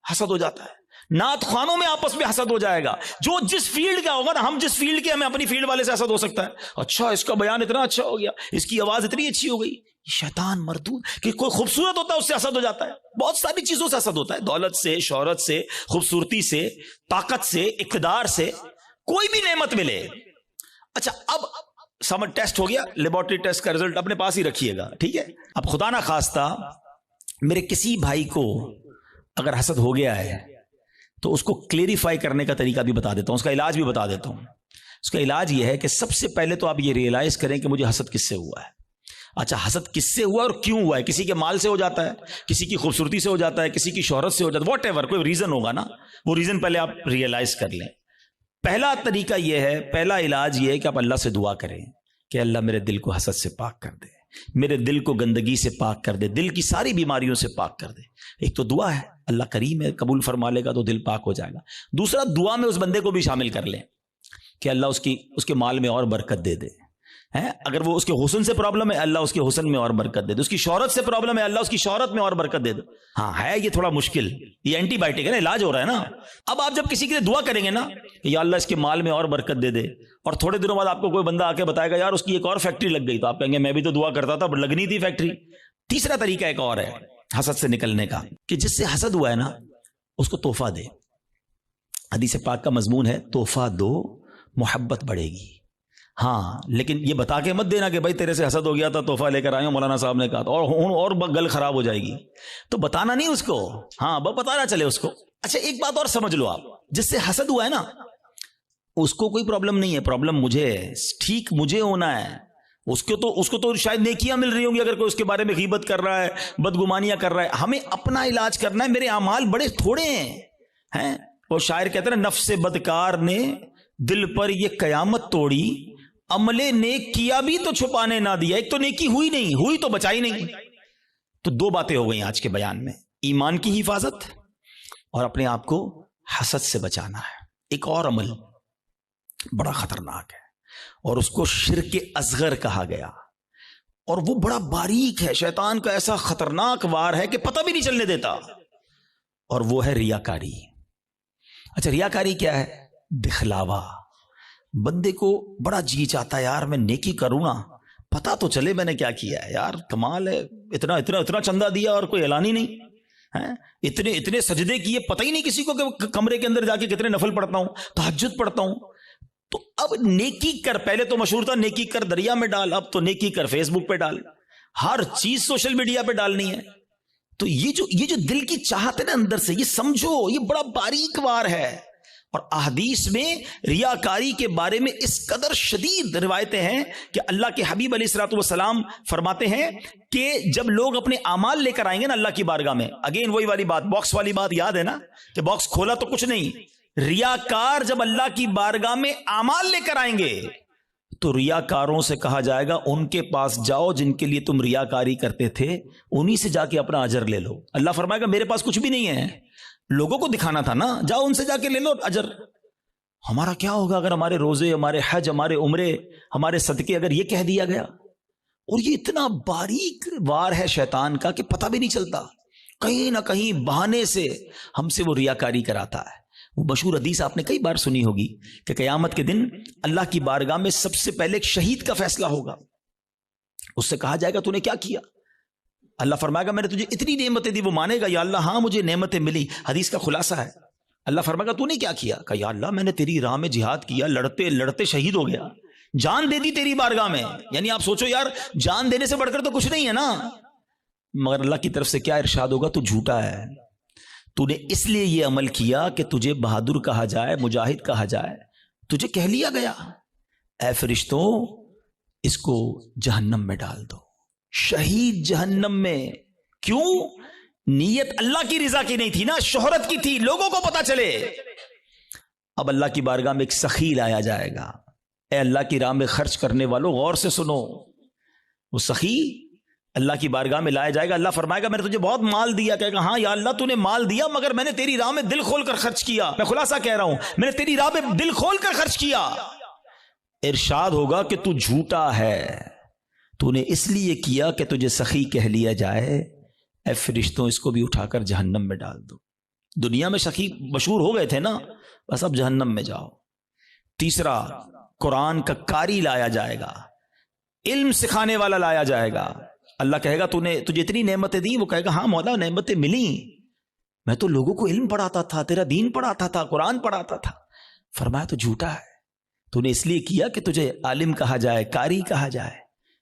حسد ہو جاتا ہے, نعت خوانوں میں آپس میں حسد ہو جائے گا, جو جس فیلڈ کا ہوگا نا, ہم جس فیلڈ کے, ہمیں اپنی فیلڈ والے سے حسد ہو سکتا ہے. اچھا اس کا بیان اتنا اچھا ہو گیا, اس کی آواز اتنی اچھی ہو گئی, شیطان مردود, کہ کوئی خوبصورت ہوتا ہے اس سے حسد ہو جاتا ہے, بہت ساری چیزوں سے حسد ہوتا ہے, دولت سے, شہرت سے, خوبصورتی سے, طاقت سے, اقتدار سے, کوئی بھی نعمت ملے. اچھا اب سمجھ ٹیسٹ ہو گیا, لیبارٹری ٹیسٹ کا رزلٹ اپنے پاس ہی رکھیے گا, ٹھیک ہے. اب خدا نہ خواستہ میرے کسی بھائی کو اگر حسد ہو گیا ہے تو اس کو کلیریفائی کرنے کا طریقہ بھی بتا دیتا ہوں, اس کا علاج بھی بتا دیتا ہوں. اس کا علاج یہ ہے کہ سب سے پہلے تو آپ یہ ریئلائز کریں کہ مجھے حسد کس سے ہوا ہے. اچھا حسد کس سے ہوا اور کیوں ہوا ہے؟ کسی کے مال سے ہو جاتا ہے, کسی کی خوبصورتی سے ہو جاتا ہے, کسی کی شہرت سے ہو جاتا ہے, واٹ ایور, کوئی ریزن ہوگا نا. وہ ریزن پہلے آپ ریئلائز کر لیں. پہلا طریقہ یہ ہے, پہلا علاج یہ ہے کہ آپ اللہ سے دعا کریں کہ اللہ میرے دل کو حسد سے پاک کر دے, میرے دل کو گندگی سے پاک کر دے, دل کی ساری بیماریوں سے پاک کر دے. ایک تو دعا ہے, اللہ کریم ہے, قبول فرما لے گا تو دل پاک ہو جائے گا. دوسرا, دعا میں اس بندے کو بھی شامل کر لیں کہ اللہ اس کے مال میں اور برکت دے دے. اگر وہ اس کے حسن سے پرابلم ہے, اللہ اس کے حسن میں اور برکت دے دے. اس کی شہرت سے پرابلم ہے, اللہ اس کی شہرت میں اور برکت دے دے. ہاں ہے یہ تھوڑا مشکل, یہ اینٹی بائیوٹک ہے نا, علاج ہو رہا ہے نا. اب آپ جب کسی کے لیے دعا کریں گے نا کہ یا اللہ اس کے مال میں اور برکت دے دے, اور تھوڑے دنوں بعد آپ کو کوئی بندہ آ کے بتائے گا یار اس کی ایک اور فیکٹری لگ گئی, تو آپ کہیں گے میں بھی تو دعا کرتا تھا بٹ لگنی تھی فیکٹری. تیسرا طریقہ ایک اور ہے حسد سے نکلنے کا, کہ جس سے حسد ہوا ہے نا اس کو تحفہ دے. حدیث پاک کا مضمون ہے تحفہ دو محبت بڑھے گی. ہاں لیکن یہ بتا کے مت دینا کہ بھائی تیرے سے حسد ہو گیا تھا تحفہ لے کر آئے ہوں, مولانا صاحب نے کہا تھا, اور گل خراب ہو جائے گی. تو بتانا نہیں اس کو, ہاں وہ پتا نہ چلے اس کو. اچھا ایک بات اور سمجھ لو آپ, جس سے حسد ہوا ہے نا اس کو کوئی پرابلم نہیں ہے, پرابلم مجھے ہے, ٹھیک مجھے ہونا ہے. اس کو تو شاید نیکیاں مل رہی ہوں گی اگر کوئی اس کے بارے میں غیبت کر رہا ہے, بدگمانیاں کر رہا ہے. ہمیں اپنا علاج کرنا ہے, میرے اعمال بڑے تھوڑے ہیں. وہ شاعر کہتے ہیں نفس بدکار نے دل پر یہ قیامت توڑی, عمل نیک کیا بھی تو چھپانے نہ دیا. ایک تو نیکی ہوئی نہیں, ہوئی تو بچائی نہیں. تو دو باتیں ہو گئی آج کے بیان میں, ایمان کی حفاظت اور اپنے آپ کو حسد سے بچانا ہے. ایک اور عمل بڑا خطرناک ہے اور اس کو شرک اصغر کہا گیا, اور وہ بڑا باریک ہے, شیطان کا ایسا خطرناک وار ہے کہ پتہ بھی نہیں چلنے دیتا, اور وہ ہے ریاکاری. اچھا ریاکاری کیا ہے؟ دکھلاوا. بندے کو بڑا جی چاہتا ہے یار میں نیکی کروں نا, پتا تو چلے میں نے کیا کیا ہے, یار کمال ہے, اتنا اتنا اتنا چندہ دیا اور کوئی اعلان ہی نہیں, اتنے اتنے سجدے کیے, پتہ ہی نہیں کسی کو کہ کمرے کے اندر جا کے کتنے نفل پڑھتا ہوں, تہجد پڑھتا ہوں. تو اب نیکی کر, پہلے تو مشہور تھا نیکی کر دریا میں ڈال, اب تو نیکی کر فیس بک پہ ڈال, ہر چیز سوشل میڈیا پہ ڈالنی ہے. تو یہ جو دل کی چاہت ہے نا اندر سے, یہ سمجھو یہ بڑا باریک وار ہے. اور احادیث میں ریاکاری کے بارے میں اس قدر شدید روایتیں ہیں کہ اللہ کے حبیب علیہ الصلوۃ والسلام فرماتے ہیں کہ جب لوگ اپنے اعمال لے کر آئیں گے نا اللہ کی بارگاہ میں, اگین وہی والی بات, باکس والی بات یاد ہے نا کہ باکس کھولا تو کچھ نہیں. ریاکار جب اللہ کی بارگاہ میں اعمال لے کر آئیں گے تو ریاکاروں سے کہا جائے گا ان کے پاس جاؤ جن کے لیے تم ریاکاری کرتے تھے, انہی سے جا کے اپنا اجر لے لو. اللہ فرمائے گا میرے پاس کچھ بھی نہیں ہے, لوگوں کو دکھانا تھا نا, جاؤ ان سے جا کے لے لو اجر. ہمارا کیا ہوگا اگر ہمارے روزے, ہمارے حج, ہمارے عمرے, ہمارے صدقے اگر یہ کہہ دیا گیا؟ اور یہ اتنا باریک وار ہے شیطان کا کہ پتہ بھی نہیں چلتا, کہیں نہ کہیں بہانے سے ہم سے وہ ریاکاری کراتا ہے. وہ مشہور حدیث آپ نے کئی بار سنی ہوگی کہ قیامت کے دن اللہ کی بارگاہ میں سب سے پہلے ایک شہید کا فیصلہ ہوگا. اس سے کہا جائے گا تو نے کیا کیا؟ اللہ فرمائے گا میں نے تجھے اتنی نعمتیں دی. وہ مانے گا یا اللہ ہاں مجھے نعمتیں ملی. حدیث کا خلاصہ ہے اللہ فرمائے گا تو نے کیا کیا؟ کہا یا اللہ میں نے تیری راہ میں جہاد کیا, لڑتے لڑتے شہید ہو گیا, جان دے دی تیری بارگاہ میں. یعنی آپ سوچو یار جان دینے سے بڑھ کر تو کچھ نہیں ہے نا. مگر اللہ کی طرف سے کیا ارشاد ہوگا؟ تو جھوٹا ہے, تو نے اس لیے یہ عمل کیا کہ تجھے بہادر کہا جائے, مجاہد کہا جائے, تجھے کہہ لیا گیا. اے فرشتوں اس کو جہنم میں ڈال دو, شہید جہنم میں. کیوں؟ نیت اللہ کی رضا کی نہیں تھی نا, شہرت کی تھی, لوگوں کو پتا چلے. اب اللہ کی بارگاہ میں ایک سخی لایا جائے گا. اے اللہ کی راہ میں خرچ کرنے والوں غور سے سنو, وہ سخی اللہ کی بارگاہ میں لایا جائے گا. اللہ فرمائے گا میں نے تجھے بہت مال دیا. کہے گا ہاں یا اللہ تو نے مال دیا مگر میں نے تیری راہ میں دل کھول کر خرچ کیا. میں خلاصہ کہہ رہا ہوں, میں نے تیری راہ میں دل کھول کر خرچ کیا. ارشاد ہوگا کہ تو جھوٹا ہے, تو نے اس لیے کیا کہ تجھے سخی کہہ لیا جائے. اے فرشتوں اس کو بھی اٹھا کر جہنم میں ڈال دو. دنیا میں سخی مشہور ہو گئے تھے نا, بس اب جہنم میں جاؤ. تیسرا, قرآن کا قاری لایا جائے گا, علم سکھانے والا لایا جائے گا. اللہ کہے گا تجھے اتنی نعمتیں دی. وہ کہے گا ہاں مولا نعمتیں ملی, میں تو لوگوں کو علم پڑھاتا تھا, تیرا دین پڑھاتا تھا, قرآن پڑھاتا تھا. فرمایا تو جھوٹا ہے, تو نے اس لیے کیا کہ تجھے عالم کہا جائے, قاری کہا جائے.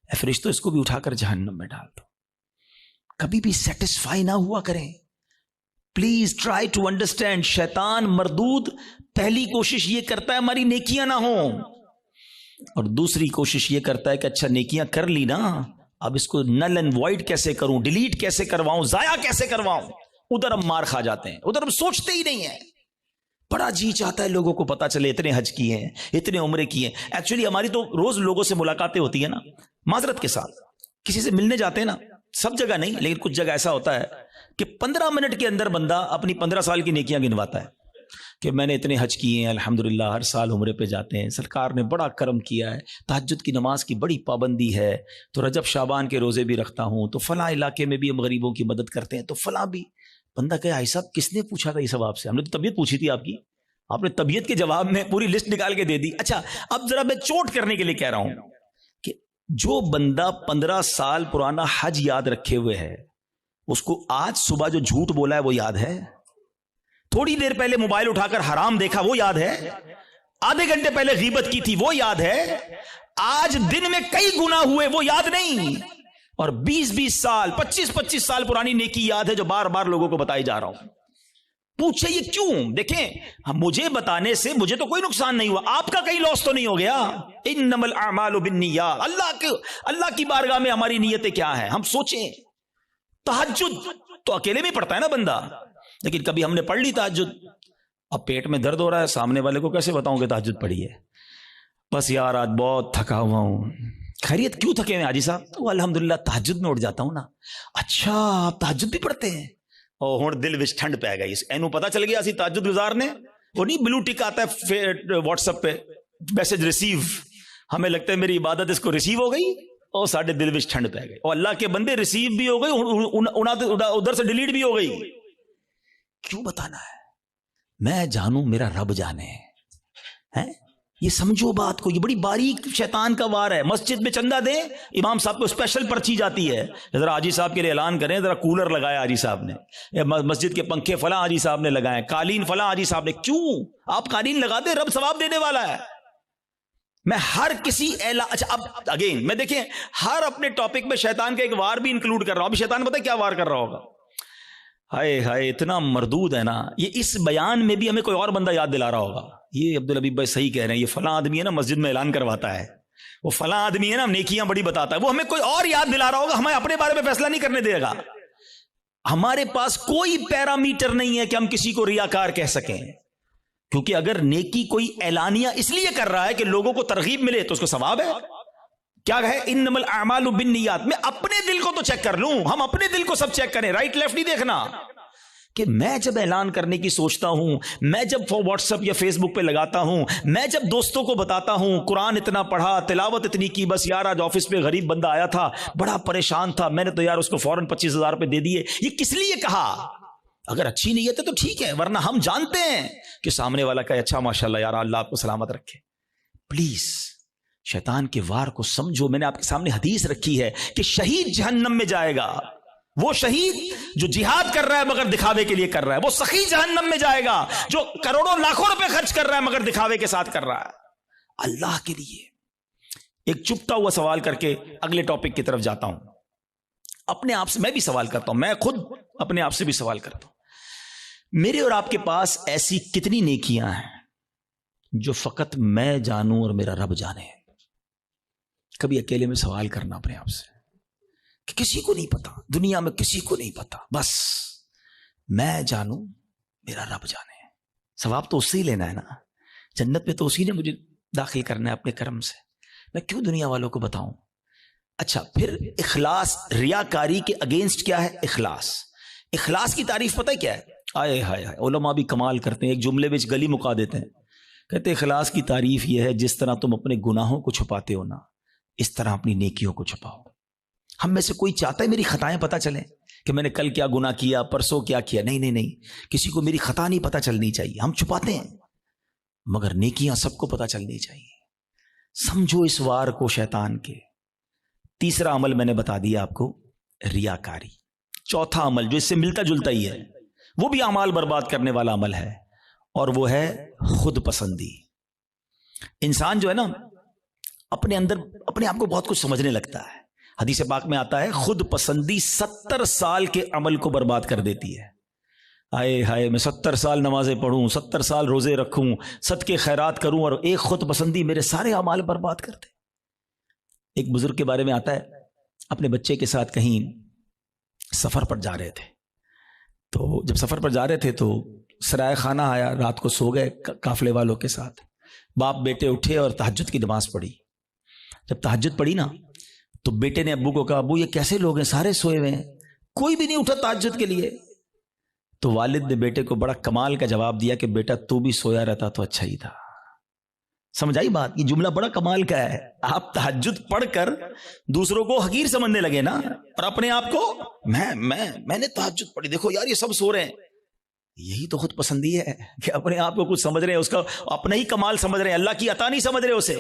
اے فرشتوں اس کو بھی اٹھا کر جہنم میں ڈال دو. کبھی بھی سیٹسفائی نہ ہوا کریں. Please try to understand. شیطان مردود پہلی کوشش یہ کرتا ہے ہماری نیکیاں نہ ہوں, اور دوسری کوشش یہ کرتا ہے کہ اچھا نیکیاں کر لی نا اب اس کو نل اینڈ وائڈ کیسے کروں, ڈیلیٹ کیسے کرواؤں, ضائع کیسے کرواؤں, ادھر ہم مار کھا جاتے ہیں, ادھر ہم سوچتے ہی نہیں ہیں. بڑا جی چاہتا ہے لوگوں کو پتا چلے اتنے حج کیے ہیں, اتنے عمرے کیے ہیں. ایکچولی ہماری تو روز لوگوں سے ملاقاتیں ہوتی ہیں نا, معذرت کے ساتھ کسی سے ملنے جاتے ہیں نا, سب جگہ نہیں لیکن کچھ جگہ ایسا ہوتا ہے کہ 15 منٹ کے اندر بندہ اپنی 15 سال کی نیکیاں گنواتا ہے کہ میں نے اتنے حج کیے ہیں, الحمدللہ ہر سال عمرے پہ جاتے ہیں, سرکار نے بڑا کرم کیا ہے, تہجد کی نماز کی بڑی پابندی ہے, تو رجب شعبان کے روزے بھی رکھتا ہوں, تو فلاں علاقے میں بھی ہم غریبوں کی مدد کرتے ہیں, تو فلاں بھی. بندہ کہ آئی صاحب کس نے پوچھا تھا یہ سب آپ سے؟ ہم نے تو طبیعت پوچھی تھی آپ کی, آپ نے طبیعت کے جواب میں پوری لسٹ نکال کے دے دی. اچھا اب ذرا میں چوٹ کرنے کے لیے کہہ رہا ہوں کہ جو بندہ 15 سال پرانا حج یاد رکھے ہوئے ہے, اس کو آج صبح جو جھوٹ بولا ہے وہ یاد ہے؟ تھوڑی دیر پہلے موبائل اٹھا کر حرام دیکھا وہ یاد ہے؟ آدھے گھنٹے پہلے غیبت کی تھی وہ یاد ہے؟ آج دن میں کئی گناہ ہوئے وہ یاد نہیں, اور 20 سال 25 سال پرانی نیکی یاد ہے جو بار بار لوگوں کو بتائی جا رہا ہوں. پوچھے یہ کیوں؟ دیکھیں مجھے بتانے سے مجھے تو کوئی نقصان نہیں ہوا, آپ کا کہیں لاس تو نہیں ہو گیا. انما الاعمال بالنیات, اللہ کی بارگاہ میں ہماری نیتیں کیا ہیں ہم سوچیں. تہجد تو اکیلے میں پڑھتا ہے نا بندہ, لیکن کبھی ہم نے پڑھ لی تہجد, اب پیٹ میں درد ہو رہا ہے, سامنے والے کو کیسے بتاؤں کہ تہجد پڑھی ہے؟ بس یار آج بہت تھکا ہوا ہوں. خیریت کیوں تھکے ہیں حاجی صاحب؟ تو الحمدللہ تہجد میں اٹھ جاتا ہوں نا. اچھا آپ تہجد بھی پڑھتے ہیں؟ اور ہوں دل وچ ٹھنڈ پی گئی, اینو پتا چل گیا اسی تہجد گزار نے. وہ نہیں بلو ٹک آتا ہے واٹس ایپ پہ, میسج ریسیو, ہمیں لگتا ہے میری عبادت اس کو ریسیو ہو گئی, اور ساڈے دل وچ ٹھنڈ پی گئی. اور اللہ کے بندے ریسیو بھی ہو گئی, ادھر سے ڈیلیٹ بھی ہو گئی. کیوں بتانا ہے؟ میں جانوں میرا رب جانے ہے. یہ سمجھو بات کو, یہ بڑی باریک شیطان کا وار ہے. مسجد میں چندہ دیں, امام صاحب کو اسپیشل پرچی جاتی ہے, ذرا حاجی صاحب کے لیے اعلان کریں, ذرا کولر لگایا حاجی صاحب نے, مسجد کے پنکھے فلاں حاجی صاحب نے لگائے, قالین فلاں حاجی صاحب نے. کیوں؟ آپ قالین لگا دیں, رب ثواب دینے والا ہے. میں ہر کسی اچھا اب اگین میں دیکھیں ہر اپنے ٹاپک میں شیطان کا ایک وار بھی انکلوڈ کر رہا ہوں. ابھی شیطان پتہ ہے کیا وار کر رہا ہوگا؟ ہائے ہائے اتنا مردود ہے نا. یہ اس بیان میں بھی ہمیں کوئی اور بندہ یاد دلا رہا ہوگا, یہ عبدالحبیب بھائی صحیح کہہ رہے ہیں, یہ فلاں آدمی ہے نا مسجد میں اعلان کرواتا ہے, وہ فلاں آدمی ہے نا نیکیاں بڑی بتاتا ہے, وہ ہمیں کوئی اور یاد دلا رہا ہوگا. ہمیں اپنے بارے میں فیصلہ نہیں کرنے دے گا. ہمارے پاس کوئی پیرامیٹر نہیں ہے کہ ہم کسی کو ریاکار کہہ سکیں, کیونکہ اگر نیکی کوئی اعلانیہ اس لیے کر رہا ہے کہ لوگوں کو ترغیب ملے تو اس کو ثواب ہے. کیا ہے انما الاعمال بالنیات؟ میں اپنے دل کو تو چیک کر لوں, ہم اپنے دل کو سب چیک کریں, رائٹ لیفٹ نہیں دیکھنا. کہ میں جب اعلان کرنے کی سوچتا ہوں, میں جب واٹس ایپ یا فیس بک پہ لگاتا ہوں, میں جب دوستوں کو بتاتا ہوں قرآن اتنا پڑھا, تلاوت اتنی کی, بس یار آج آفس پہ غریب بندہ آیا تھا بڑا پریشان تھا, میں نے تو یار اس کو فوراً 25,000 روپے دے دیے, یہ کس لیے کہا؟ اگر اچھی نیت ہے تو ٹھیک ہے, ورنہ ہم جانتے ہیں کہ سامنے والا کا اچھا ماشاءاللہ یار اللہ آپ کو سلامت رکھے. پلیز شیطان کے وار کو سمجھو. میں نے آپ کے سامنے حدیث رکھی ہے کہ شہید جہنم میں جائے گا, وہ شہید جو جہاد کر رہا ہے مگر دکھاوے کے لیے کر رہا ہے, وہ سخی جہنم میں جائے گا جو کروڑوں لاکھوں روپے خرچ کر رہا ہے مگر دکھاوے کے ساتھ کر رہا ہے اللہ کے لیے. ایک چپتا ہوا سوال کر کے اگلے ٹاپک کی طرف جاتا ہوں. اپنے آپ سے میں بھی سوال کرتا ہوں, میں خود اپنے آپ سے بھی سوال کرتا ہوں. میرے اور آپ کے پاس ایسی کتنی نیکیاں ہیں جو فقط میں جانوں اور میرا رب جانے؟ کبھی اکیلے میں سوال کرنا اپنے آپ سے کہ کسی کو نہیں پتا, دنیا میں کسی کو نہیں پتا, بس میں جانوں میرا رب جانے. ثواب تو اس سے ہی لینا ہے نا, جنت میں تو اسی نے مجھے داخل کرنا ہے اپنے کرم سے, میں کیوں دنیا والوں کو بتاؤں؟ اچھا پھر اخلاص, ریاکاری کے اگینسٹ کیا ہے اخلاص. اخلاص کی تعریف پتہ ہے کیا ہے؟ آئے ہائے ہائے, علماء بھی کمال کرتے ہیں, ایک جملے میں گلی مکا دیتے ہیں. کہتے اخلاص کی تعریف یہ ہے جس طرح تم اپنے گناہوں کو چھپاتے ہو نا, اس طرح اپنی نیکیوں کو چھپاؤ. ہم میں سے کوئی چاہتا ہے میری خطائیں پتہ چلیں کہ میں نے کل کیا گناہ کیا, پرسوں کیا کیا؟ نہیں نہیں نہیں, کسی کو میری خطا نہیں پتہ چلنی چاہیے. ہم چھپاتے ہیں مگر نیکیاں سب کو پتہ چلنی چاہیے. سمجھو اس وار کو شیطان کے. تیسرا عمل میں نے بتا دیا آپ کو, ریاکاری. چوتھا عمل جو اس سے ملتا جلتا ہی ہے, وہ بھی اعمال برباد کرنے والا عمل ہے, اور وہ ہے خود پسندی. انسان جو ہے نا اپنے اندر اپنے آپ کو بہت کچھ سمجھنے لگتا ہے. حدیث پاک میں آتا ہے خود پسندی 70 سال کے عمل کو برباد کر دیتی ہے. آئے ہائے, میں 70 سال نمازیں پڑھوں, 70 سال روزے رکھوں, صدقے خیرات کروں, اور ایک خود پسندی میرے سارے اعمال برباد کر دے. ایک بزرگ کے بارے میں آتا ہے اپنے بچے کے ساتھ کہیں سفر پر جا رہے تھے. تو جب سفر پر جا رہے تھے تو سرائے خانہ آیا, رات کو سو گئے قافلے والوں کے ساتھ. باپ بیٹے اٹھے اور تہجد کی نماز پڑھی. جب تہجد پڑھی نا تو بیٹے نے ابو کو کہا, ابو یہ کیسے لوگ ہیں, سارے سوئے ہوئے ہیں, کوئی بھی نہیں اٹھا تہجد کے لیے. تو والد نے بیٹے کو بڑا کمال کا جواب دیا کہ بیٹا تو بھی سویا رہتا تو اچھا ہی تھا. سمجھ آئی بات؟ یہ جملہ بڑا کمال کا ہے. آپ تہجد پڑھ کر دوسروں کو حقیر سمجھنے لگے نا, اور اپنے آپ کو میں نے تہجد پڑھی, دیکھو یار یہ سب سو رہے ہیں. یہی تو خود پسندی ہے کہ اپنے آپ کو کچھ سمجھ رہے ہیں, اس کا اپنا ہی کمال سمجھ رہے ہیں, اللہ کی عطا نہیں سمجھ رہے اسے.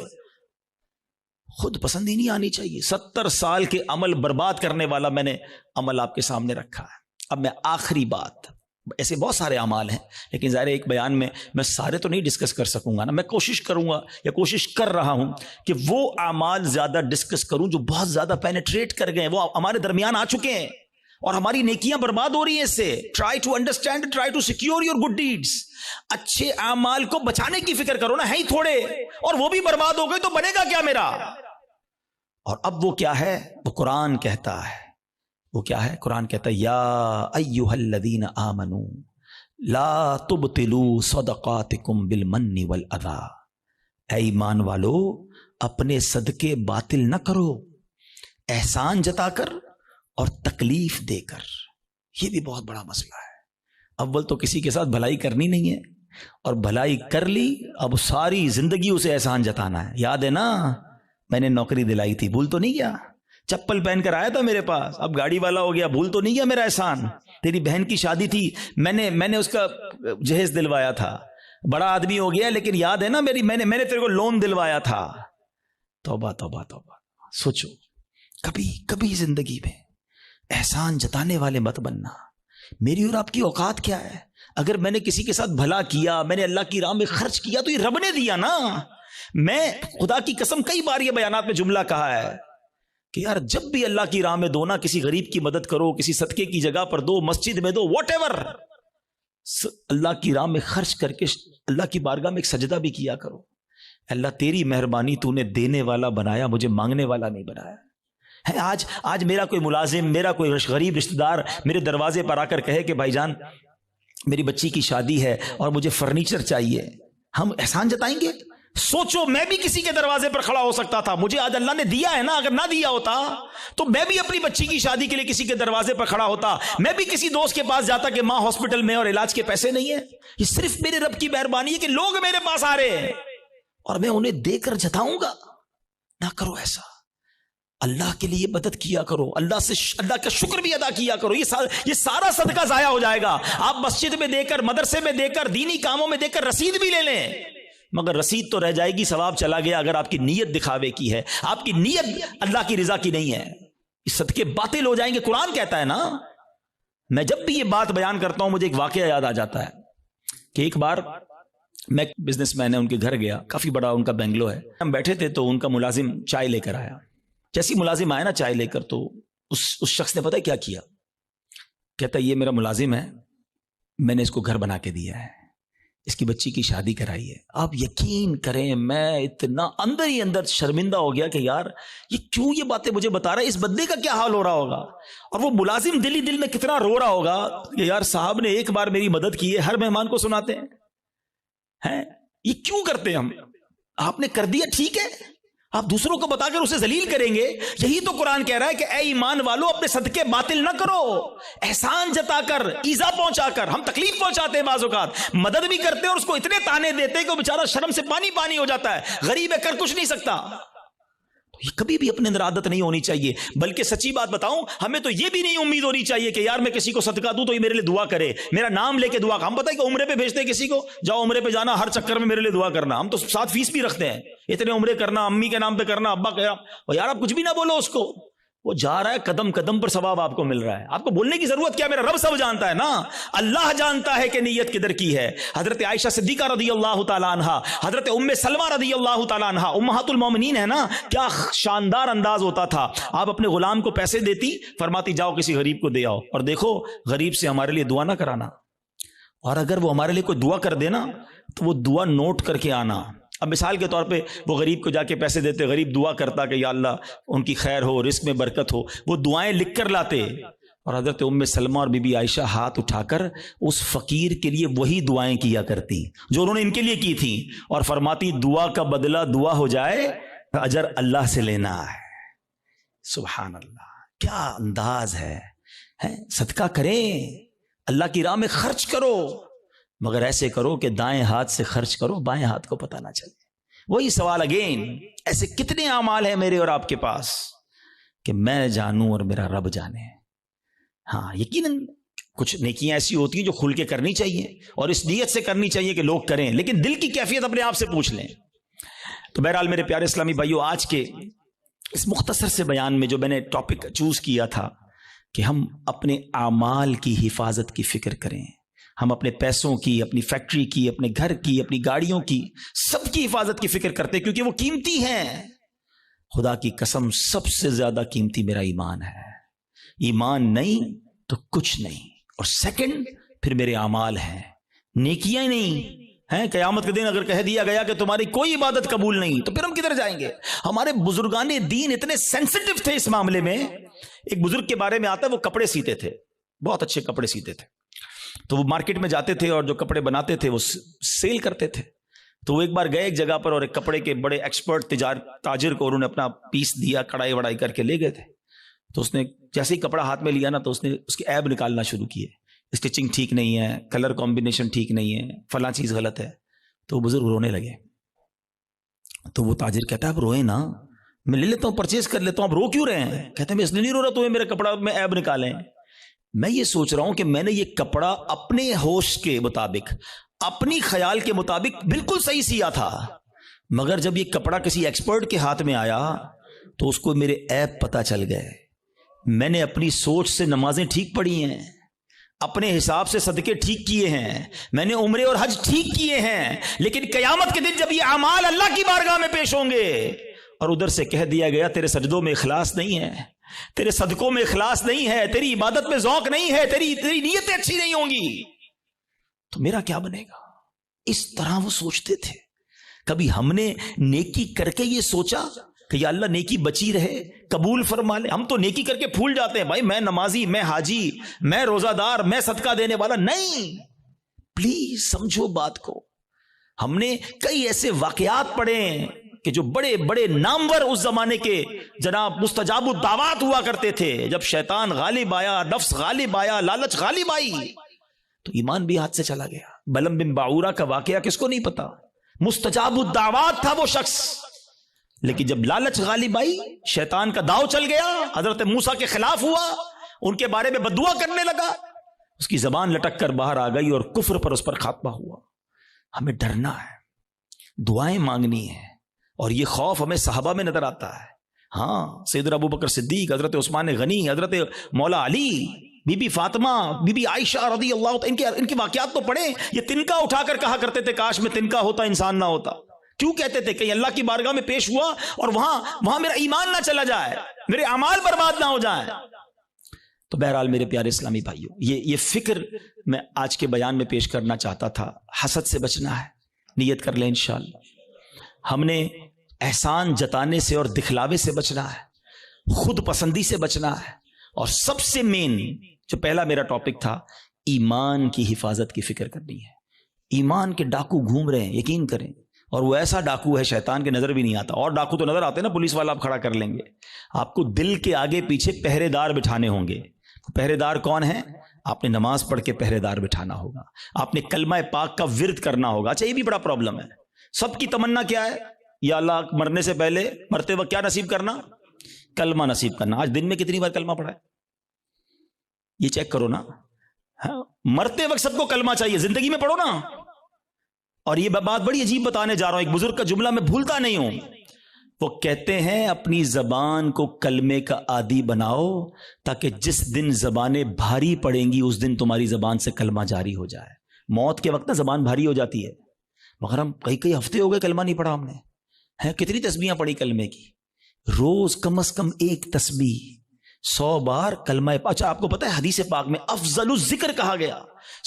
خود پسندی نہیں آنی چاہیے. 70 سال کے عمل برباد کرنے والا میں نے عمل آپ کے سامنے رکھا ہے. اب میں آخری بات, ایسے بہت سارے اعمال ہیں لیکن ظاہر ایک بیان میں سارے تو نہیں ڈسکس کر سکوں گا نا. میں کوشش کروں گا یا کوشش کر رہا ہوں کہ وہ اعمال زیادہ ڈسکس کروں جو بہت زیادہ پینیٹریٹ کر گئے, وہ ہمارے درمیان آ چکے ہیں اور ہماری نیکیاں برباد ہو رہی ہیں اس سے. Try to understand, try to secure your good deeds. اچھے اعمال کو بچانے کی فکر کرو نا, ہے ہی تھوڑے, اور وہ بھی برباد ہو گئے تو بنے گا کیا میرا. اور اب وہ کیا ہے, وہ قرآن کہتا ہے, وہ کیا ہے, قرآن کہتا ہے یا ایھا الذین آمنوا لا تبطلوا صدقاتکم بالمن والاذی. اے ایمان والو اپنے صدقے باطل نہ کرو احسان جتا کر اور تکلیف دے کر. یہ بھی بہت بڑا مسئلہ ہے. اول تو کسی کے ساتھ بھلائی کرنی نہیں ہے, اور بھلائی کر لی اب ساری زندگی اسے احسان جتانا ہے. یاد ہے نا میں نے نوکری دلائی تھی, بھول تو نہیں گیا, چپل پہن کر آیا تھا میرے پاس, اب گاڑی والا ہو گیا, بھول تو نہیں گیا میرا احسان. تیری بہن کی شادی تھی, میں نے اس کا جہیز دلوایا تھا, بڑا آدمی ہو گیا لیکن یاد ہے نا میں نے تیرے کو لون دلوایا تھا. توبہ توبہ توبہ. سوچو کبھی زندگی میں احسان جتانے والے مت بننا. میری اور آپ کی اوقات کیا ہے؟ اگر میں نے کسی کے ساتھ بھلا کیا, میں نے اللہ کی راہ میں خرچ کیا تو یہ رب نے دیا نا. میں خدا کی قسم کئی بار یہ بیانات میں جملہ کہا ہے کہ یار جب بھی اللہ کی راہ میں دو نا, کسی غریب کی مدد کرو, کسی صدقے کی جگہ پر دو, مسجد میں دو, واٹ ایور, اللہ کی راہ میں خرچ کر کے اللہ کی بارگاہ میں ایک سجدہ بھی کیا کرو. اللہ تیری مہربانی, تو نے دینے والا بنایا, مجھے مانگنے والا نہیں بنایا ہے. آج میرا کوئی ملازم, میرا کوئی غریب رشتہ دار میرے دروازے پر آ کر کہے کہ بھائی جان میری بچی کی شادی ہے اور مجھے فرنیچر چاہیے, ہم احسان جتائیں گے؟ سوچو میں بھی کسی کے دروازے پر کھڑا ہو سکتا تھا, مجھے آج اللہ نے دیا ہے نا, اگر نہ دیا ہوتا تو میں بھی اپنی بچی کی شادی کے لیے کسی کے دروازے پر کھڑا ہوتا, میں بھی کسی دوست کے پاس جاتا کہ ماں ہاسپٹل میں اور علاج کے پیسے نہیں ہیں. یہ صرف میرے رب کی مہربانی ہے کہ لوگ میرے پاس آ رہے ہیں اور میں انہیں دے کر جتاؤں گا. نہ کرو ایسا. اللہ کے لیے مدد کیا کرو, اللہ کا شکر بھی ادا کیا کرو. یہ سارا صدقہ ضائع ہو جائے گا. آپ مسجد میں دے کر, مدرسے میں دے کر, دینی کاموں میں دے کر رسید بھی لے لیں, مگر رسید تو رہ جائے گی, ثواب چلا گیا اگر آپ کی نیت دکھاوے کی ہے, آپ کی نیت اللہ کی رضا کی نہیں ہے. اس صدقے باطل ہو جائیں گے. قرآن کہتا ہے نا. میں جب بھی یہ بات بیان کرتا ہوں مجھے ایک واقعہ یاد آ جاتا ہے کہ ایک بار میں بزنس مین ہے, ان کے گھر گیا, کافی بڑا ان کا بنگلو ہے. ہم بیٹھے تھے تو ان کا ملازم چائے لے کر آیا. جیسی ملازم آیا نا چائے لے کر, تو اس شخص نے پتہ کیا کیا, کہتا یہ میرا ملازم ہے, میں نے اس کو گھر بنا کے دیا ہے, اس کی بچی کی شادی کرائی ہے. آپ یقین کریں میں اتنا اندر ہی اندر شرمندہ ہو گیا کہ یار یہ کیوں یہ باتیں مجھے بتا رہا ہے, اس بندے کا کیا حال ہو رہا ہوگا, اور وہ ملازم دل ہی دل میں کتنا رو رہا ہوگا کہ یار صاحب نے ایک بار میری مدد کی ہے, ہر مہمان کو سناتے ہیں. یہ کیوں کرتے ہیں ہم؟ آپ نے کر دیا ٹھیک ہے, آپ دوسروں کو بتا کر اسے ذلیل کریں گے. یہی تو قرآن کہہ رہا ہے کہ اے ایمان والو اپنے صدقے باطل نہ کرو, احسان جتا کر, ایذا پہنچا کر. ہم تکلیف پہنچاتے ہیں بعض اوقات, مدد بھی کرتے ہیں اور اس کو اتنے تانے دیتے ہیں کہ وہ بیچارہ شرم سے پانی ہو جاتا ہے, غریب ہے کر کچھ نہیں سکتا. یہ کبھی بھی اپنے اندر عادت نہیں ہونی چاہیے. بلکہ سچی بات بتاؤں, ہمیں تو یہ بھی نہیں امید ہونی چاہیے کہ یار میں کسی کو صدقہ دوں تو یہ میرے لیے دعا کرے, میرا نام لے کے دعا. ہم پتہ ہے کہ عمرے پہ بھیجتے ہیں کسی کو, جاؤ عمرے پہ جانا, ہر چکر میں میرے لیے دعا کرنا. ہم تو ساتھ فیس بھی رکھتے ہیں, اتنے عمرے کرنا, امی کے نام پہ کرنا, ابا کا. اور یار آپ کچھ بھی نہ بولو اس کو, وہ جا رہا ہے قدم قدم پر ثواب آپ کو مل رہا ہے. آپ کو بولنے کی ضرورت کیا, میرا رب سب جانتا ہے نا. اللہ جانتا ہے کہ نیت کدھر کی ہے. حضرت عائشہ صدیقہ رضی اللہ تعالی عنہا, حضرت ام سلمہ رضی اللہ تعالی عنہا, امہات المومنین ہے نا, کیا شاندار انداز ہوتا تھا. آپ اپنے غلام کو پیسے دیتی, فرماتی جاؤ کسی غریب کو دے آؤ, اور دیکھو غریب سے ہمارے لیے دعا نہ کرانا, اور اگر وہ ہمارے لیے کوئی دعا کر دینا تو وہ دعا نوٹ کر کے آنا. اب مثال کے طور پہ وہ غریب کو جا کے پیسے دیتے, غریب دعا کرتا کہ یا اللہ ان کی خیر ہو, رزق میں برکت ہو, وہ دعائیں لکھ کر لاتے, اور حضرت ام سلمہ اور بی بی عائشہ ہاتھ اٹھا کر اس فقیر کے لیے وہی دعائیں کیا کرتی جو انہوں نے ان کے لیے کی تھی, اور فرماتی دعا کا بدلہ دعا ہو جائے, اجر اللہ سے لینا ہے. سبحان اللہ, کیا انداز ہے. صدقہ کریں, اللہ کی راہ میں خرچ کرو, مگر ایسے کرو کہ دائیں ہاتھ سے خرچ کرو, بائیں ہاتھ کو پتہ نہ چلے. وہی سوال اگین, ایسے کتنے اعمال ہیں میرے اور آپ کے پاس کہ میں جانوں اور میرا رب جانے. ہاں یقیناً کچھ نیکیاں ایسی ہوتی ہیں جو کھل کے کرنی چاہیے اور اس نیت سے کرنی چاہیے کہ لوگ کریں, لیکن دل کی کیفیت اپنے آپ سے پوچھ لیں. تو بہرحال میرے پیارے اسلامی بھائیو, آج کے اس مختصر سے بیان میں جو میں نے ٹاپک چوز کیا تھا کہ ہم اپنے اعمال کی حفاظت کی فکر کریں, ہم اپنے پیسوں کی, اپنی فیکٹری کی, اپنے گھر کی, اپنی گاڑیوں کی, سب کی حفاظت کی فکر کرتے کیونکہ وہ قیمتی ہیں. خدا کی قسم سب سے زیادہ قیمتی میرا ایمان ہے. ایمان نہیں تو کچھ نہیں. اور سیکنڈ پھر میرے اعمال ہیں, نیکیاں نہیں ہیں. قیامت کے دن اگر کہہ دیا گیا کہ تمہاری کوئی عبادت قبول نہیں تو پھر ہم کدھر جائیں گے؟ ہمارے بزرگان دین اتنے سینسٹیو تھے اس معاملے میں. ایک بزرگ کے بارے میں آتا ہے, وہ کپڑے سیتے تھے, بہت اچھے کپڑے سیتے تھے. تو وہ مارکیٹ میں جاتے تھے اور جو کپڑے بناتے تھے وہ سیل کرتے تھے. تو وہ ایک بار گئے ایک جگہ پر اور ایک کپڑے کے بڑے ایکسپرٹ تاجر کو انہوں نے اپنا پیس دیا, کڑائی وڑائی کر کے لے گئے تھے. تو اس نے جیسے ہی کپڑا ہاتھ میں لیا نا تو اس نے اس کے عیب نکالنا شروع کیے. اسٹچنگ ٹھیک نہیں ہے, کلر کمبینیشن ٹھیک نہیں ہے, فلاں چیز غلط ہے. تو بزرگ رونے لگے. تو وہ تاجر کہتا ہے اب روئے نا, میں لے لیتا ہوں, پرچیز کر لیتا ہوں, اب رو کیوں رہے ہیں؟ کہتے ہیں میں اس لیے نہیں رو رہا تمہیں میرے کپڑا میں عیب نکالیں. میں یہ سوچ رہا ہوں کہ میں نے یہ کپڑا اپنے ہوش کے مطابق, اپنی خیال کے مطابق بالکل صحیح سیا تھا, مگر جب یہ کپڑا کسی ایکسپرٹ کے ہاتھ میں آیا تو اس کو میرے عیب پتہ چل گئے. میں نے اپنی سوچ سے نمازیں ٹھیک پڑھی ہیں, اپنے حساب سے صدقے ٹھیک کیے ہیں, میں نے عمرے اور حج ٹھیک کیے ہیں, لیکن قیامت کے دن جب یہ اعمال اللہ کی بارگاہ میں پیش ہوں گے اور ادھر سے کہہ دیا گیا تیرے سجدوں میں اخلاص نہیں ہے, تیرے صدقوں میں اخلاص نہیں ہے, تیری عبادت میں ذوق نہیں ہے, تیری نیتیں اچھی نہیں ہوں گی, تو میرا کیا بنے گا؟ اس طرح وہ سوچتے تھے. کبھی ہم نے نیکی کر کے یہ سوچا کہ یا اللہ نیکی بچی رہے, قبول فرما لے؟ ہم تو نیکی کر کے پھول جاتے ہیں, بھائی میں نمازی, میں حاجی, میں روزہ دار, میں صدقہ دینے والا. نہیں, پلیز سمجھو بات کو. ہم نے کئی ایسے واقعات پڑھے ہیں کہ جو بڑے بڑے نامور اس زمانے کے جناب مستجاب الدعوات ہوا کرتے تھے. جب شیطان غالب آیا, نفس غالب آیا, لالچ غالب آئی تو ایمان بھی ہاتھ سے چلا گیا. بلم بن باعورہ کا واقعہ کس کو نہیں پتا؟ مستجاب الدعوات تھا وہ شخص, لیکن جب لالچ غالب آئی, شیطان کا داؤ چل گیا, حضرت موسیٰ کے خلاف ہوا, ان کے بارے میں بددعا کرنے لگا, اس کی زبان لٹک کر باہر آ گئی اور کفر پر اس پر خاتمہ ہوا. ہمیں ڈرنا ہے, دعائیں مانگنی ہیں, اور یہ خوف ہمیں صحابہ میں نظر آتا ہے. ہاں, سیدنا ابو بکر صدیق, حضرت عثمان غنی, حضرت مولا علی, بی بی فاطمہ, بی بی عائشہ رضی اللہ عنہ, ان کے واقعات تو پڑھیں. یہ تنکا اٹھا کر کہا کرتے تھے کاش میں تنکا ہوتا انسان نہ ہوتا. کیوں کہتے تھے؟ کہ اللہ کی بارگاہ میں پیش ہوا اور وہاں میرا ایمان نہ چلا جائے, میرے اعمال برباد نہ ہو جائیں. تو بہرحال میرے پیارے اسلامی بھائیوں, یہ فکر میں آج کے بیان میں پیش کرنا چاہتا تھا. حسد سے بچنا ہے, نیت کر لیں انشاءاللہ. ہم نے احسان جتانے سے اور دکھلاوے سے بچنا ہے, خود پسندی سے بچنا ہے, اور سب سے مین جو پہلا میرا ٹاپک تھا, ایمان کی حفاظت کی فکر کرنی ہے. ایمان کے ڈاکو گھوم رہے ہیں, یقین کریں, اور وہ ایسا ڈاکو ہے شیطان کے نظر بھی نہیں آتا. اور ڈاکو تو نظر آتے ہیں نا, پولیس والا آپ کھڑا کر لیں گے. آپ کو دل کے آگے پیچھے پہرے دار بٹھانے ہوں گے. پہرے دار کون ہیں؟ آپ نے نماز پڑھ کے پہرے دار بٹھانا ہوگا, آپ نے کلمہ پاک کا ورد کرنا ہوگا. اچھا, یہ بھی بڑا پرابلم ہے. سب کی تمنا کیا ہے؟ یا اللہ مرنے سے پہلے, مرتے وقت کیا نصیب کرنا؟ کلمہ نصیب کرنا. آج دن میں کتنی بار کلمہ پڑھا ہے؟ یہ چیک کرو نا. مرتے وقت سب کو کلمہ چاہیے, زندگی میں پڑھو نا. اور یہ بات بڑی عجیب بتانے جا رہا ہوں, ایک بزرگ کا جملہ میں بھولتا نہیں ہوں. وہ کہتے ہیں اپنی زبان کو کلمے کا عادی بناؤ تاکہ جس دن زبانیں بھاری پڑیں گی اس دن تمہاری زبان سے کلمہ جاری ہو جائے. موت کے وقت نا زبان بھاری ہو جاتی ہے, مگر ہم کئی ہفتے ہو گئے کلمہ نہیں پڑھا. ہم نے کتنی تسبیحاں پڑھی کلمے کی, روز کم از کم ایک تسبیح, 100 بار کلمہ. اچھا, آپ کو پتہ ہے حدیث پاک میں افضل الذکر کہا گیا,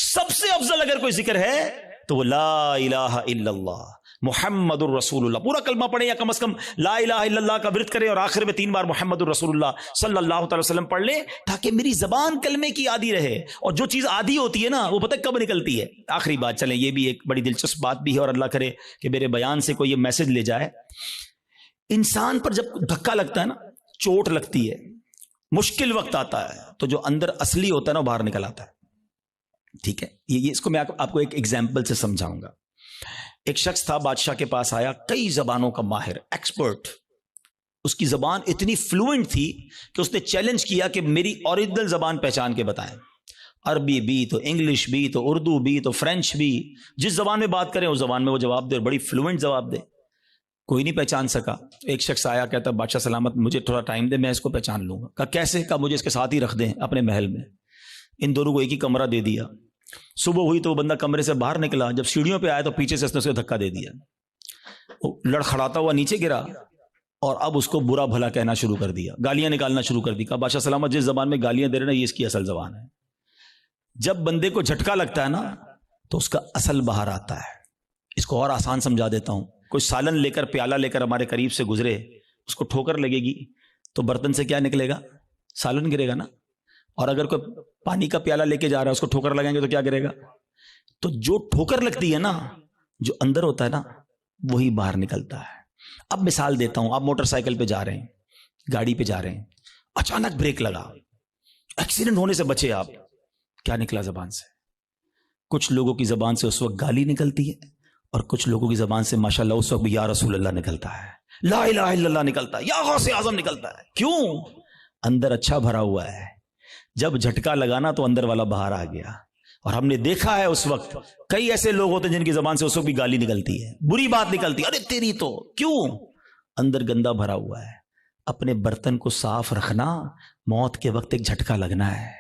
سب سے افضل اگر کوئی ذکر ہے تو وہ لا الہ الا اللہ, محمد الرسول اللہ، پورا کلمہ پڑھیں یا کم از کم لا الہ الا اللہ کا ورد کریں اور آخر میں 3 بار محمد الرسول اللہ صلی اللہ تعالی وسلم پڑھ لیں، تاکہ میری زبان کلمے کی عادی رہے. اور جو چیز عادی ہوتی ہے نا وہ پتہ کب نکلتی ہے. آخری بات، چلیں یہ بھی ایک بڑی دلچسپ بات بھی ہے اور اللہ کرے کہ میرے بیان سے کوئی یہ میسج لے جائے. انسان پر جب دھکا لگتا ہے نا، چوٹ لگتی ہے، مشکل وقت آتا ہے، تو جو اندر اصلی ہوتا ہے نا باہر نکل آتا ہے. ٹھیک ہے، یہ اس کو میں آپ کو ایک ایگزامپل سے سمجھاؤں گا. ایک شخص تھا، بادشاہ کے پاس آیا، کئی زبانوں کا ماہر، ایکسپرٹ. اس کی زبان اتنی فلوئنٹ تھی کہ اس نے چیلنج کیا کہ میری اوریجنل زبان پہچان کے بتائیں. عربی بھی تو انگلش بھی تو اردو بھی تو فرینچ بھی، جس زبان میں بات کریں اس زبان میں وہ جواب دے، اور بڑی فلوئنٹ جواب دے. کوئی نہیں پہچان سکا. ایک شخص آیا، کہتا بادشاہ سلامت مجھے تھوڑا ٹائم دے، میں اس کو پہچان لوں گا. کہا کیسے؟ کہا مجھے اس کے ساتھ ہی رکھ دیں اپنے محل میں. ان دونوں کو ایک ہی کمرہ دے دیا. صبح ہوئی تو وہ بندہ کمرے سے باہر نکلا، جب سیڑھیوں پہ آیا تو پیچھے سے اس نے اسے دھکا دے دیا. وہ لڑکھڑاتا ہوا نیچے گرا اور اب اس کو برا بھلا کہنا شروع کر دیا، گالیاں نکالنا شروع کر دی. کہا بادشاہ سلامت جس زبان میں گالیاں دے رہے نا یہ اس کی اصل زبان ہے. جب بندے کو جھٹکا لگتا ہے نا تو اس کا اصل باہر آتا ہے. اس کو اور آسان سمجھا دیتا ہوں. کوئی سالن لے کر، پیالہ لے کر ہمارے قریب سے گزرے، اس کو ٹھوکر لگے گی تو برتن سے کیا نکلے گا؟ سالن گرے گا نا. اور اگر کوئی پانی کا پیالہ لے کے جا رہا ہے، اس کو ٹھوکر لگائیں گے تو کیا گرے گا؟ تو جو ٹھوکر لگتی ہے نا، جو اندر ہوتا ہے نا وہی باہر نکلتا ہے. اب مثال دیتا ہوں. آپ موٹر سائیکل پہ جا رہے ہیں، گاڑی پہ جا رہے ہیں، اچانک بریک لگا، ایکسیڈنٹ ہونے سے بچے آپ. کیا نکلا زبان سے؟ کچھ لوگوں کی زبان سے اس وقت گالی نکلتی ہے اور کچھ لوگوں کی زبان سے ماشاءاللہ اس وقت بھی یا رسول اللہ نکلتا ہے، لا الہ الا اللہ نکلتا ہے، یا غوث اعظم نکلتا ہے. کیوں؟ اندر اچھا بھرا ہوا ہے. جب جھٹکا لگانا تو اندر والا باہر آ گیا. اور ہم نے دیکھا ہے اس وقت کئی ایسے لوگ ہوتے ہیں جن کی زبان سے اس وقت بھی گالی نکلتی ہے، بری بات نکلتی ہے، ارے تیری تو. کیوں؟ اندر گندا بھرا ہوا ہے. اپنے برتن کو صاف رکھنا، موت کے وقت ایک جھٹکا لگنا ہے.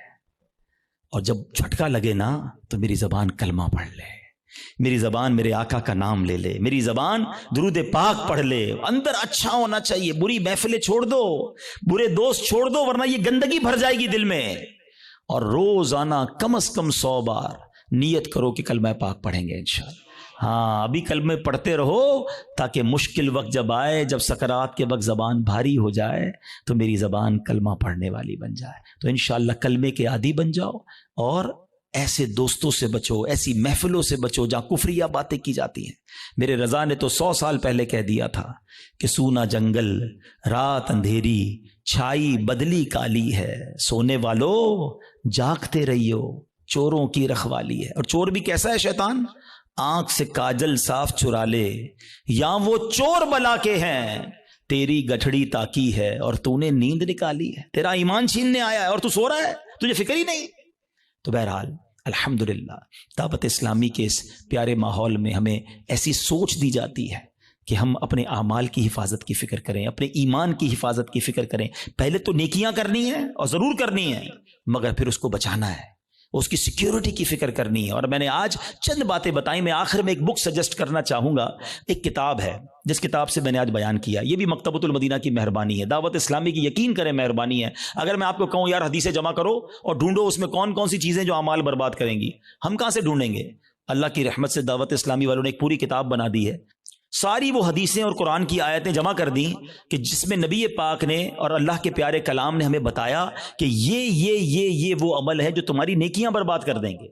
اور جب جھٹکا لگے نا تو میری زبان کلمہ پڑھ لے، میری زبان میرے آقا کا نام لے لے، میری زبان درود پاک پڑھ لے. اندر اچھا ہونا چاہیے. بری محفلیں چھوڑ دو، برے دوست چھوڑ دو، ورنہ یہ گندگی بھر جائے گی دل میں. اور روزانہ کم از کم 100 بار نیت کرو کہ کلمہ پاک پڑھیں گے انشاءاللہ. ہاں ابھی کلمے پڑھتے رہو تاکہ مشکل وقت جب آئے، جب سکرات کے وقت زبان بھاری ہو جائے تو میری زبان کلمہ پڑھنے والی بن جائے. تو انشاءاللہ کلمے کے عادی بن جاؤ اور ایسے دوستوں سے بچو، ایسی محفلوں سے بچو جہاں کفریہ باتیں کی جاتی ہیں. میرے رضا نے تو 100 سال پہلے کہہ دیا تھا کہ سونا جنگل، رات اندھیری، چھائی بدلی کالی ہے، سونے والو جاگتے رہیو، چوروں کی رکھوالی ہے. اور چور بھی کیسا ہے شیطان؟ آنکھ سے کاجل صاف چرا لے، یا وہ چور بلا کے ہیں، تیری گٹھڑی تاکی ہے اور تو نے نیند نکالی ہے. تیرا ایمان چھیننے آیا ہے اور تو سو رہا ہے، تجھے فکر ہی نہیں. تو بہرحال الحمدللہ دعوت اسلامی کے اس پیارے ماحول میں ہمیں ایسی سوچ دی جاتی ہے کہ ہم اپنے اعمال کی حفاظت کی فکر کریں، اپنے ایمان کی حفاظت کی فکر کریں. پہلے تو نیکیاں کرنی ہیں اور ضرور کرنی ہیں، مگر پھر اس کو بچانا ہے، اس کی سیکیورٹی کی فکر کرنی ہے. اور میں نے آج چند باتیں بتائیں. میں آخر میں ایک بک سجیسٹ کرنا چاہوں گا. ایک کتاب ہے جس کتاب سے میں نے آج بیان کیا. یہ بھی مکتبۃ المدینہ کی مہربانی ہے، دعوت اسلامی کی یقین کریں مہربانی ہے. اگر میں آپ کو کہوں یار حدیثیں جمع کرو اور ڈھونڈو اس میں کون کون سی چیزیں جو اعمال برباد کریں گی، ہم کہاں سے ڈھونڈیں گے؟ اللہ کی رحمت سے دعوت اسلامی والوں نے ایک پوری کتاب بنا دی ہے. ساری وہ حدیثیں اور قرآن کی آیتیں جمع کر دیں کہ جس میں نبی پاک نے اور اللہ کے پیارے کلام نے ہمیں بتایا کہ یہ وہ عمل ہے جو تمہاری نیکیاں برباد کر دیں گے.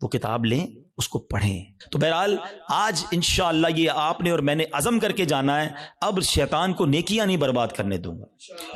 وہ کتاب لیں، اس کو پڑھیں. تو بہرحال آج انشاءاللہ یہ آپ نے اور میں نے عزم کر کے جانا ہے، اب شیطان کو نیکیاں نہیں برباد کرنے دوں گا.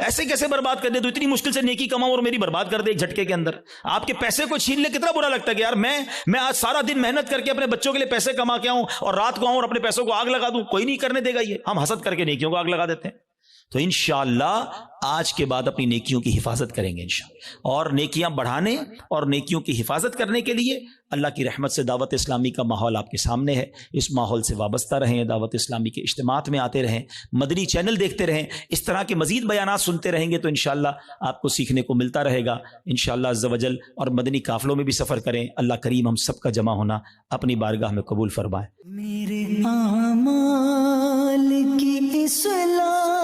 ایسے کیسے برباد کرنے دوں؟ اتنی مشکل سے نیکی کماؤں اور میری برباد کر دے ایک جھٹکے کے اندر. آپ کے پیسے کو چھین لے، کتنا برا لگتا ہے کہ یار میں آج سارا دن محنت کر کے اپنے بچوں کے لیے پیسے کما کے آؤں اور رات کو آؤں اور اپنے پیسوں کو آگ لگا دوں. کوئی نہیں کرنے دے گا. یہ ہم حسد کر کے نیکیوں کو آگ لگا دیتے ہیں. تو انشاءاللہ آج کے بعد اپنی نیکیوں کی حفاظت کریں گے انشاءاللہ. اور نیکیاں بڑھانے اور نیکیوں کی حفاظت کرنے کے لیے اللہ کی رحمت سے دعوت اسلامی کا ماحول آپ کے سامنے ہے. اس ماحول سے وابستہ رہیں، دعوت اسلامی کے اجتماعات میں آتے رہیں، مدنی چینل دیکھتے رہیں. اس طرح کے مزید بیانات سنتے رہیں گے تو انشاءاللہ آپ کو سیکھنے کو ملتا رہے گا انشاءاللہ عز و جل. اور مدنی قافلوں میں بھی سفر کریں. اللہ کریم ہم سب کا جمع ہونا اپنی بارگاہ میں قبول فرمائے. میرے اعمال کی اصلاح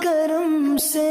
کرم سے